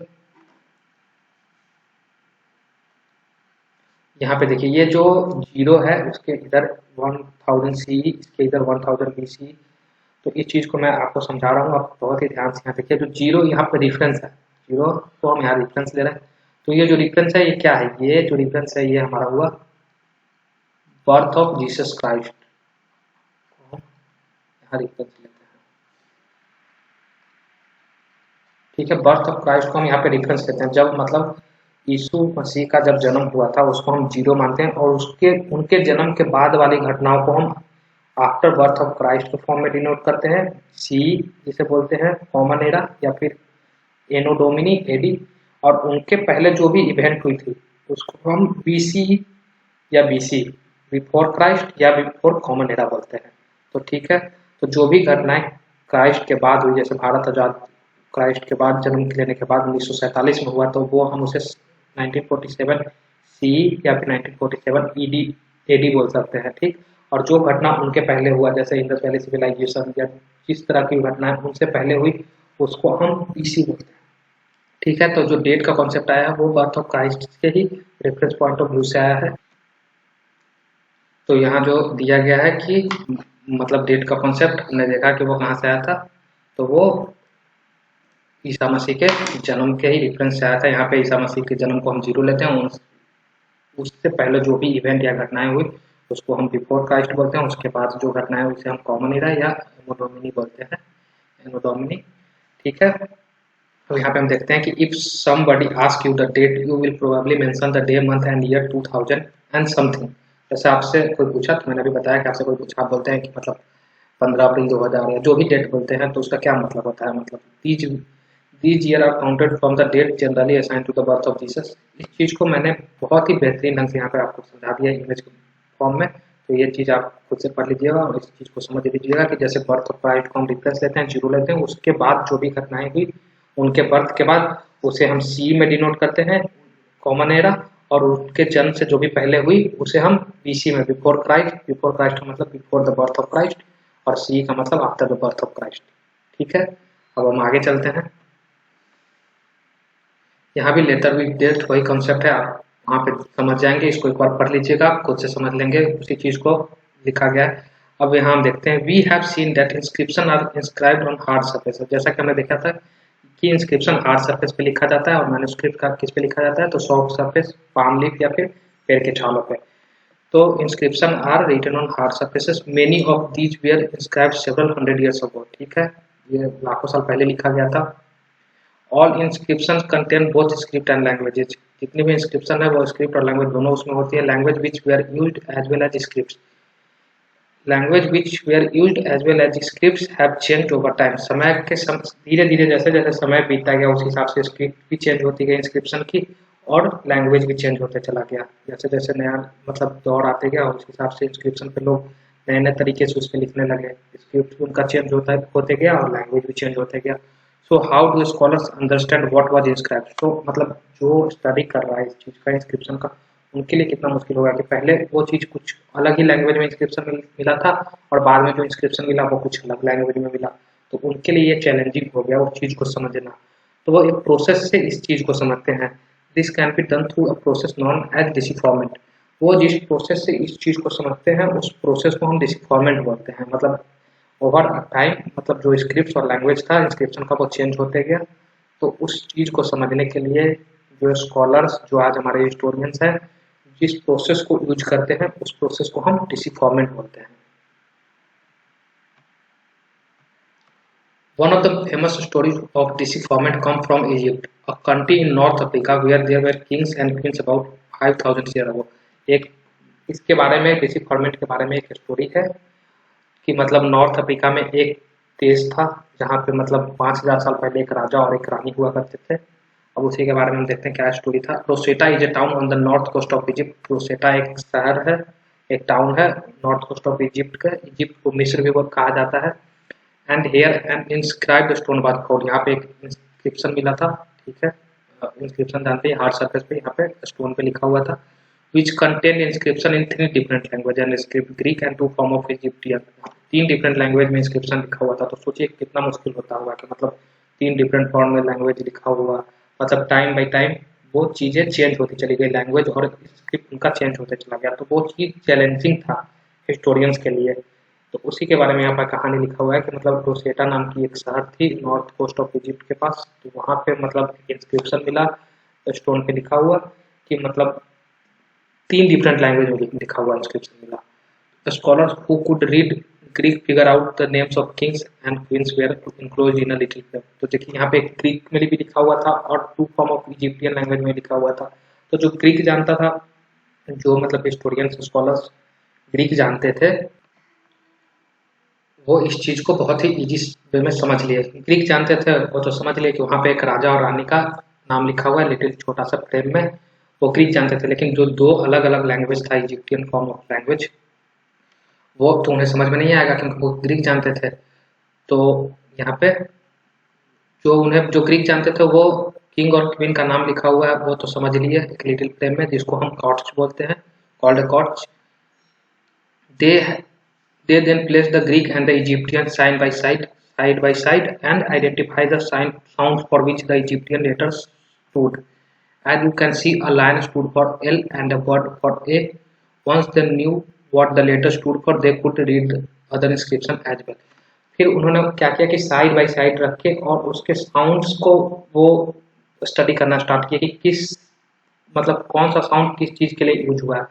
यहाँ पे देखिए, ये जो जीरो है उसके इधर 1000 सी, इसके इधर 1000 BC। तो इस चीज़ को मैं आपको समझा रहा हूँ, आप बहुत ही ध्यान से यहाँ देखिए। जो जीरो यहाँ पे रेफरेंस है, जीरो को हम यहाँ रेफरेंस ले रहे हैं, तो ये जो रेफरेंस है ये क्या है? ये जो रेफरेंस है ये हमारा हुआ बर्थ ऑफ जीसस क्राइस्ट, यहाँ रेफरेंस लेते हैं। ठीक है, बर्थ ऑफ क्राइस्ट को हम यहाँ पे रेफरेंस लेते हैं। जब मतलब यीशु मसीह का जब जन्म हुआ था उसको हम जीरो मानते हैं, और उनके जन्म के बाद वाली घटनाओं को हम आफ्टर बर्थ ऑफ क्राइस्ट के फॉर्म में डिनोट करते हैं। सी जिसे बोलते हैं कॉमन एरा या फिर एनो डोमिनी एडी, और उनके पहले जो भी इवेंट हुई थी उसको हम बीसी या बीसी बिफोर क्राइस्ट या बिफोर कॉमन एरा बोलते हैं। तो ठीक है, तो जो भी घटनाएं क्राइस्ट के बाद हुई, जैसे भारत आजाद क्राइस्ट के बाद जन्म लेने के बाद 1947 में हुआ, तो वो हम उसे 1947 सी या फिर 1947 ईडी एडी बोल सकते हैं, ठीक। और जो घटना उनके पहले हुआ, जैसे इंडस वैली सिविलाइजेशन या जिस तरह की घटनाएं उनसे पहले हुई, उसको हम बीसी बोलते हैं, ठीक है। तो जो डेट का कॉन्सेप्ट आया है वो बर्थ ऑफ क्राइस्ट के ही रेफरेंस पॉइंट ऑफ व्यू से आया है। तो यहाँ जो दिया गया है कि मतलब डेट का कॉन्सेप्ट हमने देखा कि वो कहाँ से आया था, तो वो ईसा मसीह के जन्म के ही रेफरेंस से आया था। यहाँ पे ईसा मसीह के जन्म को हम 0 लेते हैं, उससे पहले जो भी इवेंट या घटनाएं हुई उसको हम बिफोर क्राइस्ट बोलते हैं, उसके बाद जो घटनाएं हुई उसे हम कॉमन एरा या एनोडोमिनी बोलते हैं, एनोडोमिनी, ठीक है। तो यहाँ पे हम देखते हैं कि if somebody ask you the date you will probably mention the day month and year 2000 and something. जैसे आपसे कोई पूछा, तो मैंने अभी बताया कि आपसे कोई पूछा, आप बोलते हैं कि मतलब 15 अप्रैल 2000 या जो भी डेट बोलते हैं, तो उसका क्या मतलब होता है, मतलब these year are counted from the date generally assign to the birth of Jesus. इस चीज़ को मैंने बहुत ही बेहतरीन ढंग से यहाँ पे आपको समझा दिया इमेज फॉर्म में, तो ये चीज़ आप खुद से पढ़ लीजिएगा और इस चीज़ को समझ लीजिएगा कि जैसे बर्थ ऑफ क्राइस्ट को हम रिफरेंस लेते हैं, 0 लेते हैं, उसके बाद जो भी घटनाएं हुई उनके बर्थ के बाद उसे हम सी में डिनोट करते हैं, कॉमन एरा, और उनके जन्म से जो भी पहले हुई उसे हम बीसी में, बिफोर क्राइस्ट का मतलब before the birth of Christ, और सी का मतलब after the birth of Christ, ठीक है। अब हम आगे चलते हैं। यहाँ भी लेटर विद डेट वही कॉन्सेप्ट है, आप वहाँ पे समझ जाएंगे, इसको एक बार पढ़ लीजिएगा, आप खुद से समझ लेंगे, उसी चीज़ को लिखा गया है। अब यहाँ हम देखते हैं, we have seen that inscription are inscribed on hard surface. जैसा कि हमने देखा था कि इंस्क्रिप्शन हार्ड सरफेस पे लिखा जाता है और मैन्युस्क्रिप्ट का किस पे लिखा जाता है, तो सॉफ्ट सरफेस, पाम लीफ या फिर पेड़ के छालों पे। तो inscription are written on hard surfaces, many of these were inscribed several hundred years ago, ठीक है, ये लाखों साल पहले लिखा गया था। All inscription contain both script and languages, जितनी भी इंस्क्रिप्शन है वो स्क्रिप्ट और लैंग्वेज दोनों उसमें होती है। Language which were used as well as script, language which were used as well as scripts have changed over time. समय के धीरे धीरे जैसे जैसे समय बीतता गया उस हिसाब से स्क्रिप्ट भी चेंज होती गई इंस्क्रिप्शन की, और लैंग्वेज भी चेंज होते चला गया। जैसे जैसे नया मतलब दौर आते गया उस हिसाब से इंस्क्रिप्शन पे लोग नए नए तरीके से उस पर लिखने लगे, स्क्रिप्ट उनका चेंज होते गया और लैंग्वेज भी चेंज होते गया। So how do scholars understand what was inscribed. तो मतलब जो स्टडी कर रहा है इस चीज़ का, इंस्क्रिप्शन का, उनके लिए कितना मुश्किल होगा कि पहले वो चीज़ कुछ अलग ही लैंग्वेज में इंस्क्रिप्शन मिला था और बाद में जो इंस्क्रिप्शन मिला वो कुछ अलग लैंग्वेज में मिला, तो उनके लिए ये चैलेंजिंग हो गया वो चीज़ को समझना। तो वो एक प्रोसेस से इस चीज़ को समझते हैं। This can be done through a process known as decipherment. वो जिस प्रोसेस से इस चीज़ को समझते हैं उस प्रोसेस को हम डिसिफॉर्मेंट बोलते हैं। मतलब ओवर टाइम, मतलब जो स्क्रिप्ट और लैंग्वेज था इंस्क्रिप्शन का वो चेंज होते गया, तो उस चीज़ को समझने के लिए जो स्कॉलर्स, जो आज हमारे हिस्टोरियंस हैं, जिस प्रोसेस को यूज करते हैं उस प्रोसेस को हम डिसिफॉर्मेंट बोलते हैं। One of the famous stories of decipherment come from Egypt, a country in North Africa where there were kings and queens about 5000 years ago। एक इसके बारे में, डिसिफरमेंट के बारे में एक स्टोरी है कि मतलब नॉर्थ अफ्रीका में एक देश था जहाँ पे मतलब 5000 साल पहले एक राजा और एक रानी हुआ करते थे। अब उसी के बारे में हम देखते हैं क्या स्टोरी था। Rosetta is a town on the north coast of Egypt. Rosetta एक शहर है, एक टाउन है नॉर्थ कोस्ट ऑफ इजिप्ट का। इजिप्ट को मिस्र भी बहुत कहा जाता है। And here an inscribed stone was found. यहाँ पे एक इंस्क्रिप्शन मिला था, ठीक है, इंस्क्रिप्शन जानते हैं, हार्ड सरफेस पे यहाँ पे स्टोन पे लिखा हुआ था, which contain inscription in 3 different language and script, Greek and 2 form of Egyptian। 3 different language में इंस्क्रिप्शन लिखा हुआ था, तो सोचिए कितना मुश्किल होता होगा कि मतलब 3 डिफरेंट फॉर्म में लैंग्वेज लिखा हुआ, मतलब टाइम बाई टाइम वो चीज़ें चेंज होती चली गई, लैंग्वेज और स्क्रिप्ट उनका चेंज होते चला गया, तो वो चीज़ चैलेंजिंग था हिस्टोरियंस के लिए। तो उसी के बारे में यहाँ पर कहानी लिखा हुआ है कि मतलब रोसेटा नाम की एक शहर थी नॉर्थ कोस्ट ऑफ इजिप्ट के पास, तो वहाँ पे मतलब इंस्क्रिप्शन मिला स्टोन पे लिखा हुआ कि मतलब 3 डिफरेंट लैंग्वेज में लिखा हुआ इंस्क्रिप्शन मिला। Scholars who could read Greek figure out the names of kings and queens were enclosed in a little frame. तो देखिए यहाँ पे ग्रीक में भी लिखा हुआ था और 2 फॉर्म ऑफ इजिप्टियन लैंग्वेज में लिखा हुआ था। तो जो ग्रीक जानता था, जो मतलब हिस्टोरियंस स्कॉलर्स ग्रीक जानते थे, वो इस चीज़ को बहुत ही इजी वे में समझ लिए। ग्रीक जानते थे वो तो समझ लिए कि वहाँ पे एक राजा और रानी का नाम लिखा हुआ है लिटिल छोटा सा फ्रेम में, वो ग्रीक जानते थे। लेकिन जो 2 अलग अलग लैंग्वेज था, इजिप्टियन फॉर्म ऑफ लैंग्वेज, वो तो उन्हें समझ में नहीं आएगा क्योंकि वो ग्रीक जानते थे। तो यहाँ पे जो ग्रीक जानते थे वो किंग और क्वीन का नाम लिखा हुआ है वो तो समझ लिए एक लिटिल फ्रेम में, जिसको हम कॉट्स बोलते हैं, called cots. They they then place the Greek and the Egyptian side by side, and identify the sounds for which the Egyptian letters stood. As you can see, a lion stood for L and a bird for A. Once they knew what the letter stood for, they could read the other inscription as well. फिर उन्होंने क्या किया कि side by side रखे और उसके sounds को वो स्टडी करना स्टार्ट किया कि किस मतलब कौन सा साउंड किस चीज़ के लिए यूज हुआ है।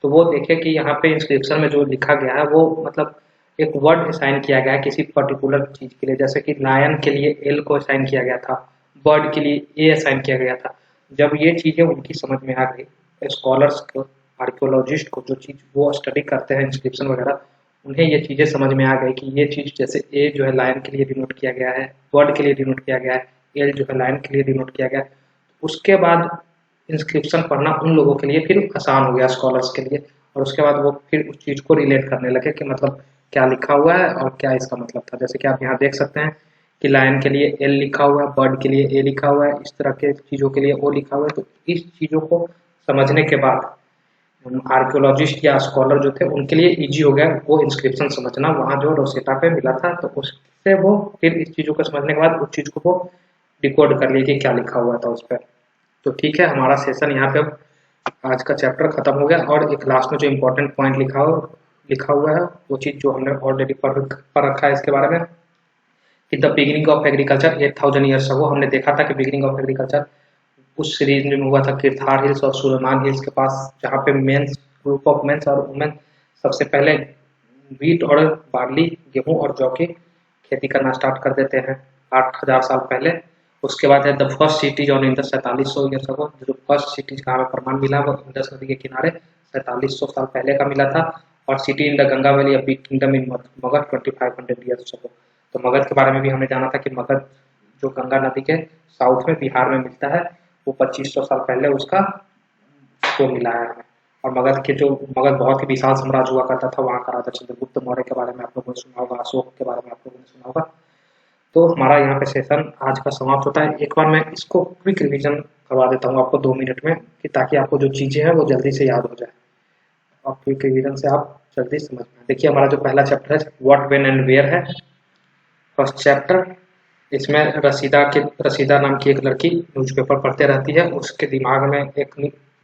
तो वो देखे कि यहाँ पे इंस्क्रिप्शन में जो लिखा गया है वो मतलब एक वर्ड असाइन किया गया है किसी पर्टिकुलर चीज़ के लिए, जैसे कि लायन के लिए एल को असाइन किया गया था, बर्ड के लिए ए असाइन किया गया था। जब ये चीज़ें उनकी समझ में आ गई, स्कॉलर्स को, आर्कियोलॉजिस्ट को, जो चीज़ वो स्टडी करते हैं इंस्क्रिप्शन वगैरह, उन्हें ये चीज़ें समझ में आ गई कि ये चीज़ जैसे ए जो है लायन के लिए डिनोट किया गया है, बर्ड के लिए डिनोट किया गया है, एल जो है लायन के लिए डिनोट किया गया है। उसके बाद इंस्क्रिप्शन पढ़ना उन लोगों के लिए फिर आसान हो गया, स्कॉलर्स के लिए, और उसके बाद वो फिर उस चीज़ को रिलेट करने लगे कि मतलब क्या लिखा हुआ है और क्या इसका मतलब था। जैसे कि आप यहाँ देख सकते हैं कि लायन के लिए एल लिखा हुआ है, बर्ड के लिए ए लिखा हुआ है, इस तरह के चीज़ों के लिए ओ लिखा हुआ है। तो इस चीज़ों को समझने के बाद आर्कियोलॉजिस्ट या स्कॉलर जो थे उनके लिए इजी हो गया वो इंस्क्रिप्शन समझना, वहाँ जो रोसेटा पे मिला था। तो उससे वो फिर इस चीज़ों को समझने के बाद उस चीज़ को वो डिकोड कर लिए कि क्या लिखा हुआ था उस पर। तो ठीक है, हमारा सेशन यहाँ पे अब आज का चैप्टर खत्म हो गया। और एक लास्ट में जो इम्पोर्टेंट पॉइंट लिखा हुआ है वो चीज़ जो हमने ऑलरेडी पढ़ रखा है इसके बारे में कि the beginning of agriculture 8000 years ago. हमने देखा था कि बिगिनिंग ऑफ एग्रीकल्चर उस सीरीज में हुआ था किरथार हिल्स और सुलेमान हिल्स के पास, जहाँ पे मेंस, ग्रुप ऑफ मेंस और वुमेन सबसे पहले व्हीट और बार्ली, गेहूं और जौ की खेती करना स्टार्ट कर देते हैं 8000 साल पहले। उसके बाद है the first CTs on Indus 4700 years ago. जो फर्स्ट सिटीज का हमें प्रमाण मिला वो इंडस नदी के किनारे 4700 साल पहले का मिला था। और city in the Ganga valley a big kingdom in Magadh 2500 years ago. तो मगध के बारे में भी हमने जाना था कि मगध जो गंगा नदी के साउथ में बिहार में मिलता है, वो 2500 साल पहले उसका को मिला है हमें। और मगध बहुत ही विशाल साम्राज्य हुआ करता था, वहाँ का राजा चंद्रगुप्त मौर्य के बारे में आप लोगों ने सुना होगा, अशोक के बारे में आप लोगों ने सुना होगा। तो हमारा यहाँ पे सेशन आज का समाप्त होता है। एक बार मैं इसको क्विक रिवीजन करवा देता हूँ आपको 2 मिनट में, कि ताकि आपको जो चीज़ें हैं वो जल्दी से याद हो जाए और क्विक रिवीजन से आप जल्दी समझ में। देखिए हमारा जो पहला चैप्टर है व्हाट, व्हेन एंड वेयर है, फर्स्ट चैप्टर। इसमें रसीदा नाम की एक लड़की न्यूज़पेपर पढ़ते रहती है। उसके दिमाग में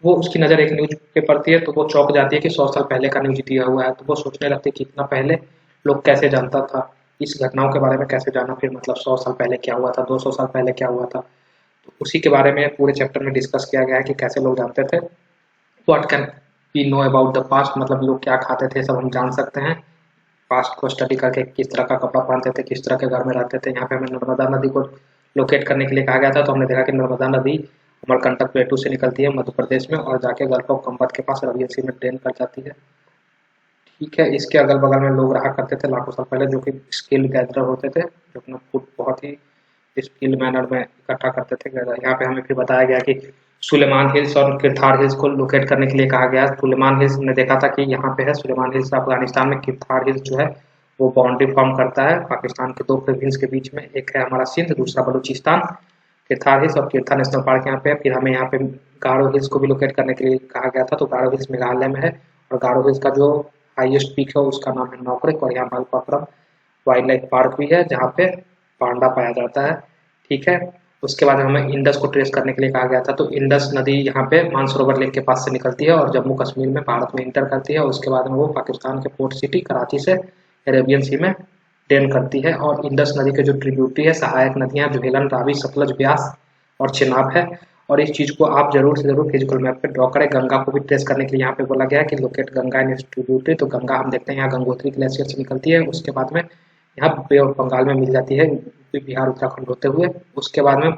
उसकी नज़र एक न्यूज़ पे पड़ती है तो वो चौंक जाती है कि 100 साल पहले का न्यूज़ दिया हुआ है। तो वो सोचने लगती है कि इतना पहले लोग कैसे जानता था, इस घटनाओं के बारे में कैसे जाना, फिर मतलब 100 साल पहले क्या हुआ था, 200 साल पहले क्या हुआ था। तो उसी के बारे में पूरे चैप्टर में डिस्कस किया गया है कि कैसे लोग जानते थे। What can we know about the past, मतलब लोग क्या खाते थे सब हम जान सकते हैं पास्ट को स्टडी करके, किस तरह का कपड़ा पहनते थे, किस तरह के घर में रहते थे। यहाँ पे हमें नर्मदा नदी को लोकेट करने के लिए कहा गया था। तो हमने देखा कि नर्मदा नदी अमरकंटक प्लेटू से निकलती है मध्य प्रदेश में और जाके गल्फ ऑफ कंबत के पास अरबियन सी में ड्रेन कर जाती है। ठीक है, इसके अगल बगल में लोग रहा करते थे लाखों साल पहले, जो कि स्किल्ड गैदरर होते थे, जो अपना फूड बहुत ही स्किल्ड मैनर में इकट्ठा करते थे। यहाँ पे हमें फिर बताया गया कि सुलेमान हिल्स और किरथार हिल्स को लोकेट करने के लिए कहा गया। सुलेमान हिल्स हमने देखा था कि यहाँ पे है, सुलेमान हिल्स अफगानिस्तान में, किरथार हिल्स जो है वो बाउंड्री फॉर्म करता है पाकिस्तान के 2 प्रोविंस के बीच में, एक है हमारा सिंध, दूसरा बलूचिस्तान। किरथार हिल्स और किरथा नेशनल पार्क यहाँ पे है। फिर हमें यहाँ पे गारो हिल्स को भी लोकेट करने के लिए कहा गया था। तो गारो हिल्स मेघालय में है और गारो हिल्स का जो हाईएस्ट पीक है उसका नाम है नौकरेक। और यहाँ मलप्पुरम वाइल्ड लाइफ पार्क भी है जहाँ पे पांडा पाया जाता है। ठीक है, उसके बाद हमें इंडस को ट्रेस करने के लिए कहा गया था। तो इंडस नदी यहाँ पे मानसरोवर लेक के पास से निकलती है और जम्मू कश्मीर में भारत में इंटर करती है। उसके बाद में वो पाकिस्तान के पोर्ट सिटी कराची से अरेबियन सी में ड्रेन करती है। और इंडस नदी के जो ट्रिब्यूटरी है, सहायक नदियाँ झेलम, रावी, सतलज, ब्यास और चेनाब है। और इस चीज़ को आप जरूर से जरूर फिजिकल मैप पे ड्रॉ करें। गंगा को भी ट्रेस करने के लिए यहाँ पे बोला गया है कि लोकेट गंगा इन ट्रिब्यूटरी। तो गंगा हम देखते हैं यहाँ गंगोत्री ग्लेशियर से निकलती है, उसके बाद में यहाँ बे ऑफ बंगाल में मिल जाती है बिहार उत्तराखंड होते हुए। उसके बाद में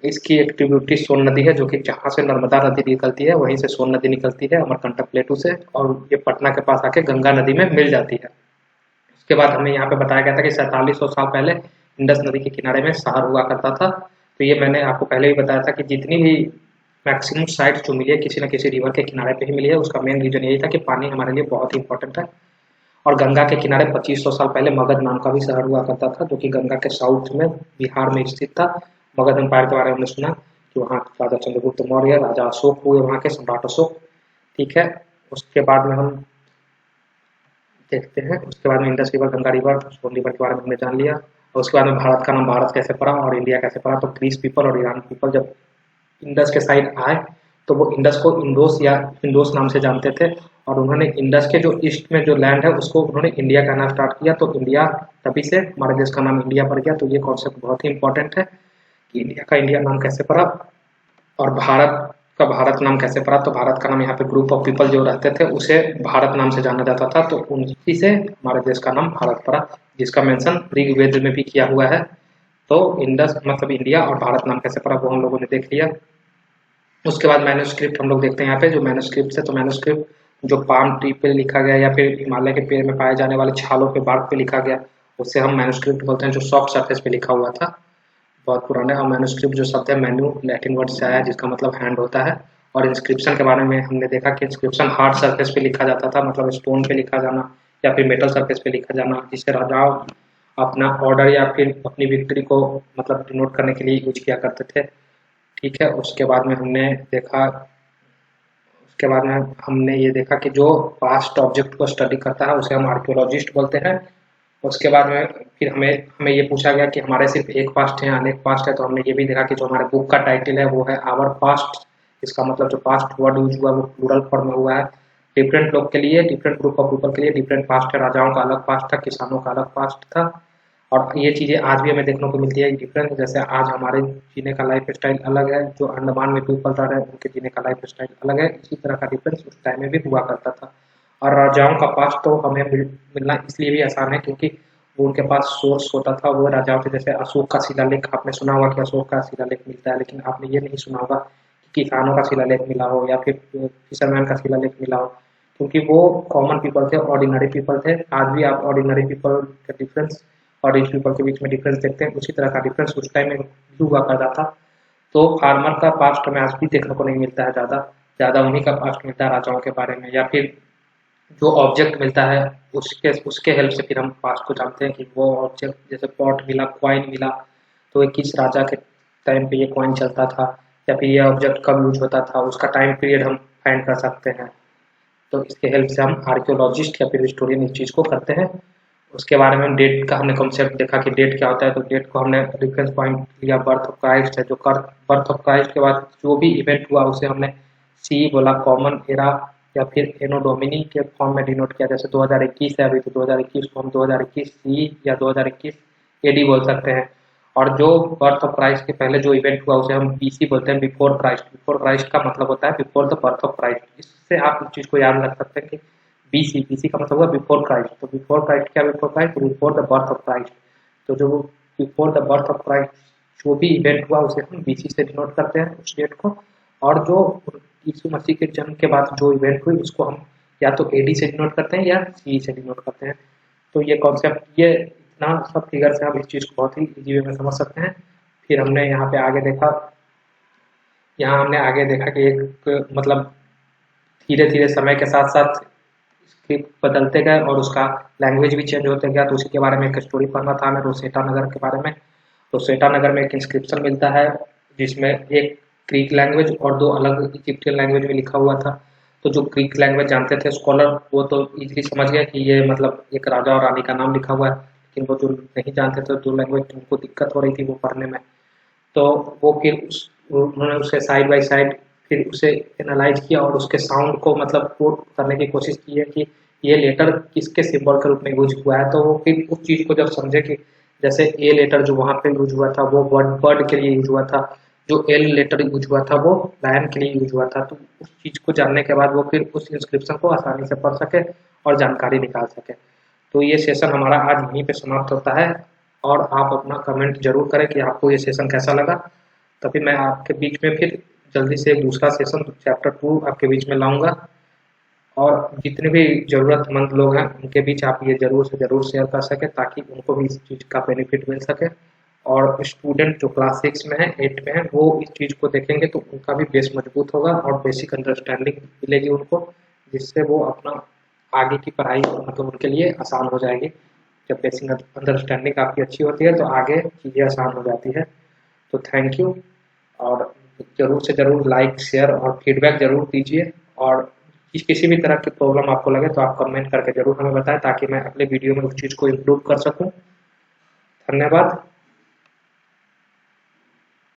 इसकी एक ट्रिब्यूटरी सोन नदी है, जो कि जहाँ से नर्मदा नदी निकलती है वहीं से सोन नदी निकलती है अमरकंटक प्लेटू से, और ये पटना के पास आके गंगा नदी में मिल जाती है। उसके बाद हमें यहाँ पे बताया गया था कि 4700 साल पहले इंडस नदी के किनारे में शहर हुआ करता था। तो ये मैंने आपको पहले भी बताया था कि जितनी भी मैक्सिमम साइट्स जो मिली है किसी न किसी रिवर के किनारे पे ही मिली है। उसका मेन रीजन यही था कि पानी हमारे लिए बहुत ही इंपॉर्टेंट है। और गंगा के किनारे 2500 साल पहले मगध नाम का भी शहर हुआ करता था, जो कि गंगा के साउथ में बिहार में स्थित था। मगध एम्पायर के बारे में हमने सुना कि वहाँ राजा चंद्रगुप्त मौर्य, राजा अशोक हुए, वहाँ के सम्राट अशोक। ठीक है, उसके बाद में हम देखते हैं। उसके बाद में इंडस रिवर, गंगा रिवर, सोन रिवर के बारे में हमने जान लिया। और उसके बाद में भारत का नाम भारत कैसे पड़ा और इंडिया कैसे पड़ा। तो ग्रीस पीपल और ईरान पीपल जब इंडस के साइड आए तो वो इंडस को इंडोस या इंडोस नाम से जानते थे, और उन्होंने इंडस के जो ईस्ट में जो लैंड है उसको उन्होंने इंडिया कहना स्टार्ट किया। तो इंडिया, तभी से हमारे देश का नाम इंडिया पड़ गया। तो ये कॉन्सेप्ट बहुत ही इंपॉर्टेंट है कि इंडिया का इंडिया नाम कैसे पड़ा और भारत का भारत नाम कैसे पड़ा। तो भारत का नाम यहाँ पे ग्रुप ऑफ पीपल जो रहते थे उसे भारत नाम से जाना जाता था, तो उन्हीं से हमारे देश का नाम भारत पड़ा, जिसका मेंशन ऋग्वेद में भी किया हुआ है। तो इंडस मतलब इंडिया और भारत नाम कैसे पड़ा वो हम लोगों ने देख लिया। उसके बाद मैन्युस्क्रिप्ट हम लोग देखते हैं यहाँ पे जो मैन्युस्क्रिप्ट है। तो मैन्युस्क्रिप्ट जो पाम ट्री पे लिखा गया या फिर हिमालय के पेड़ में पाए जाने वाले छालों पे, बार्क पे लिखा गया, उससे हम मैन्युस्क्रिप्ट बोलते हैं, जो सॉफ्ट सरफेस पे लिखा हुआ था, बहुत पुराने। और मैन्युस्क्रिप्ट जो शब्द है मैन्यू लैटिन वर्ड से आया है जिसका मतलब हैंड होता है। और इंस्क्रिप्शन के बारे में हमने देखा कि इंस्क्रिप्शन हार्ड सरफेस पे लिखा जाता था, मतलब स्टोन पे लिखा जाना या फिर मेटल सरफेस पे लिखा जाना, जिससे राजाओं अपना ऑर्डर या फिर अपनी विक्ट्री को मतलब डिनोट करने के लिए यूज किया करते थे। ठीक है। उसके बाद में हमने ये देखा कि जो पास्ट ऑब्जेक्ट को स्टडी करता है उसे हम आर्कियोलॉजिस्ट बोलते हैं। उसके बाद में फिर हमें हमें ये पूछा गया कि हमारे सिर्फ एक पास्ट है अनेक पास्ट है। तो हमने ये भी देखा कि जो हमारे बुक का टाइटल है वो है आवर पास्ट। इसका मतलब जो पास्ट वर्ड यूज हुआ वो प्लूरल फॉर्म में हुआ है। डिफरेंट लोग के लिए, डिफरेंट ग्रुप ऑफ पीपल के लिए डिफरेंट पास्ट है। राजाओं का अलग पास्ट था, किसानों का अलग पास्ट था। और ये चीज़ें आज भी हमें देखने को मिलती है डिफरेंस। जैसे आज हमारे जीने का लाइफ स्टाइल अलग है, जो अंडमान में पीपल रह रहे हैं उनके जीने का लाइफ स्टाइल अलग है। इसी तरह का डिफरेंस उस टाइम में भी हुआ करता था। और राजाओं का पास तो हमें मिलना इसलिए भी आसान है क्योंकि वो उनके पास सोर्स होता था। वो राजाओं थे, जैसे अशोक का शिलालेख आपने सुना होगा कि अशोक का शिलालेख मिलता है, लेकिन आपने ये नहीं सुना होगा कि किसानों का शिलालेख मिला हो या फिर फिशरमैन का शिलालेख मिला हो, क्योंकि वो कॉमन पीपल थे, ऑर्डिनरी पीपल थे। आज भी आप ऑर्डिनरी पीपल का डिफरेंस और रिच पीपल के बीच में डिफरेंस देखते हैं, उसी तरह का डिफरेंस उस टाइम में भी हुआ करता था। तो फार्मर का पास्ट हमें आज भी देखने को नहीं मिलता है, ज़्यादा ज़्यादा उन्हीं का पास्ट मिलता है राजाओं के बारे में, या फिर जो ऑब्जेक्ट मिलता है उसके उसके हेल्प से फिर हम पास्ट को जानते हैं कि वो ऑब्जेक्ट, जैसे पॉट मिला, कॉइन मिला, तो ये किस राजा के टाइम पे ये कॉइन चलता था, या फिर ये ऑब्जेक्ट कब यूज होता था, उसका टाइम पीरियड हम फाइंड कर सकते हैं। तो इसके हेल्प से हम आर्कियोलॉजिस्ट या फिर हिस्टोरियन इस चीज़ को करते हैं। उसके बारे में डेट का हमने कॉन्सेप्ट देखा कि डेट क्या होता है। तो डेट को हमने रेफरेंस पॉइंट लिया, बर्थ ऑफ क्राइस्ट है, जो बर्थ ऑफ क्राइस्ट के बाद जो भी इवेंट हुआ उसे हमने सी बोला, कॉमन एरा या फिर एनो डोमिनी के फॉर्म में डिनोट किया। जैसे 2021 है अभी, तो 2021 को हम 2021 सी या 2021 एडी बोल सकते हैं। और जो बर्थ ऑफ क्राइस्ट के पहले जो इवेंट हुआ उसे हम बीसी बोलते हैं, बिफोर क्राइस्ट। बिफोर क्राइस्ट का मतलब होता है before the birth of Christ. इससे आप इस चीज़ को याद रख सकते हैं कि बीसी का मतलब हुआ बिफोर क्राइस्ट। तो बिफोर क्राइस्ट क्या, before Christ before the birth of Christ. तो जो before the birth of Christ जो भी इवेंट हुआ उसे हम बीसी से डिनोट करते हैं उस डेट को। और जो यीशु मसीह के जन्म के बाद जो इवेंट हुई उसको हम या तो एडी से डिनोट करते हैं या सी से डिनोट करते हैं। तो ये कॉन्सेप्ट, ये इतना सब फिगर से आप इस चीज़ को बहुत ही इजी वे में समझ सकते हैं। फिर हमने यहाँ पे आगे देखा, यहाँ हमने आगे देखा कि एक मतलब धीरे धीरे समय के साथ साथ स्क्रिप्ट बदलते गए और उसका लैंग्वेज भी चेंज होते गया। तो उसी के बारे में एक स्टोरी पढ़ना था हमें, रोसेटा नगर के बारे में। रोसेटा नगर में एक इंस्क्रिप्शन मिलता है जिसमें एक ग्रीक लैंग्वेज और दो अलग इजिप्टियन लैंग्वेज में लिखा हुआ था। तो जो ग्रीक लैंग्वेज जानते थे स्कॉलर वो तो इजीली समझ गए कि ये मतलब एक राजा और रानी का नाम लिखा हुआ है, लेकिन वो जो नहीं जानते थे जो लैंग्वेज, उनको दिक्कत हो रही थी वो पढ़ने में। तो वो फिर उन्होंने उसे साइड बाय साइड फिर उसे एनालाइज किया और उसके साउंड को मतलब कोड करने की कोशिश की है कि ये लेटर किसके सिंबल के रूप में यूज हुआ है। तो वो फिर उस चीज़ को जब समझे कि जैसे ए लेटर जो वहाँ पे यूज हुआ था वो बर्ड के लिए यूज हुआ था, जो एल लेटर यूज हुआ था वो लायन के लिए यूज हुआ था। तो उस चीज़ को जानने के बाद वो फिर उस इंस्क्रिप्शन को आसानी से पढ़ सके और जानकारी निकाल सके। तो ये सेशन हमारा आज यहीं पे समाप्त होता है, और आप अपना कमेंट जरूर करें कि आपको ये सेशन कैसा लगा। तभी मैं आपके बीच में फिर जल्दी से एक दूसरा सेशन चैप्टर 2 आपके बीच में लाऊंगा। और जितने भी ज़रूरतमंद लोग हैं उनके बीच आप ये ज़रूर से ज़रूर शेयर कर सकें ताकि उनको भी इस चीज़ का बेनिफिट मिल सके। और स्टूडेंट जो क्लास 6 में है, 8 में है, वो इस चीज़ को देखेंगे तो उनका भी बेस मजबूत होगा और बेसिक अंडरस्टैंडिंग मिलेगी उनको, जिससे वो अपना आगे की पढ़ाई मतलब उनके लिए आसान हो जाएगी। जब बेसिक अंडरस्टैंडिंग आपकी अच्छी होती है तो आगे चीज़ें आसान हो जाती है। तो थैंक यू, और ज़रूर से ज़रूर लाइक, शेयर और फीडबैक ज़रूर दीजिए। और किसी भी तरह की प्रॉब्लम आपको लगे तो आप कमेंट करके जरूर हमें बताएं, ताकि मैं अगले वीडियो में उस चीज़ को इम्प्रूव कर सकूं। धन्यवाद।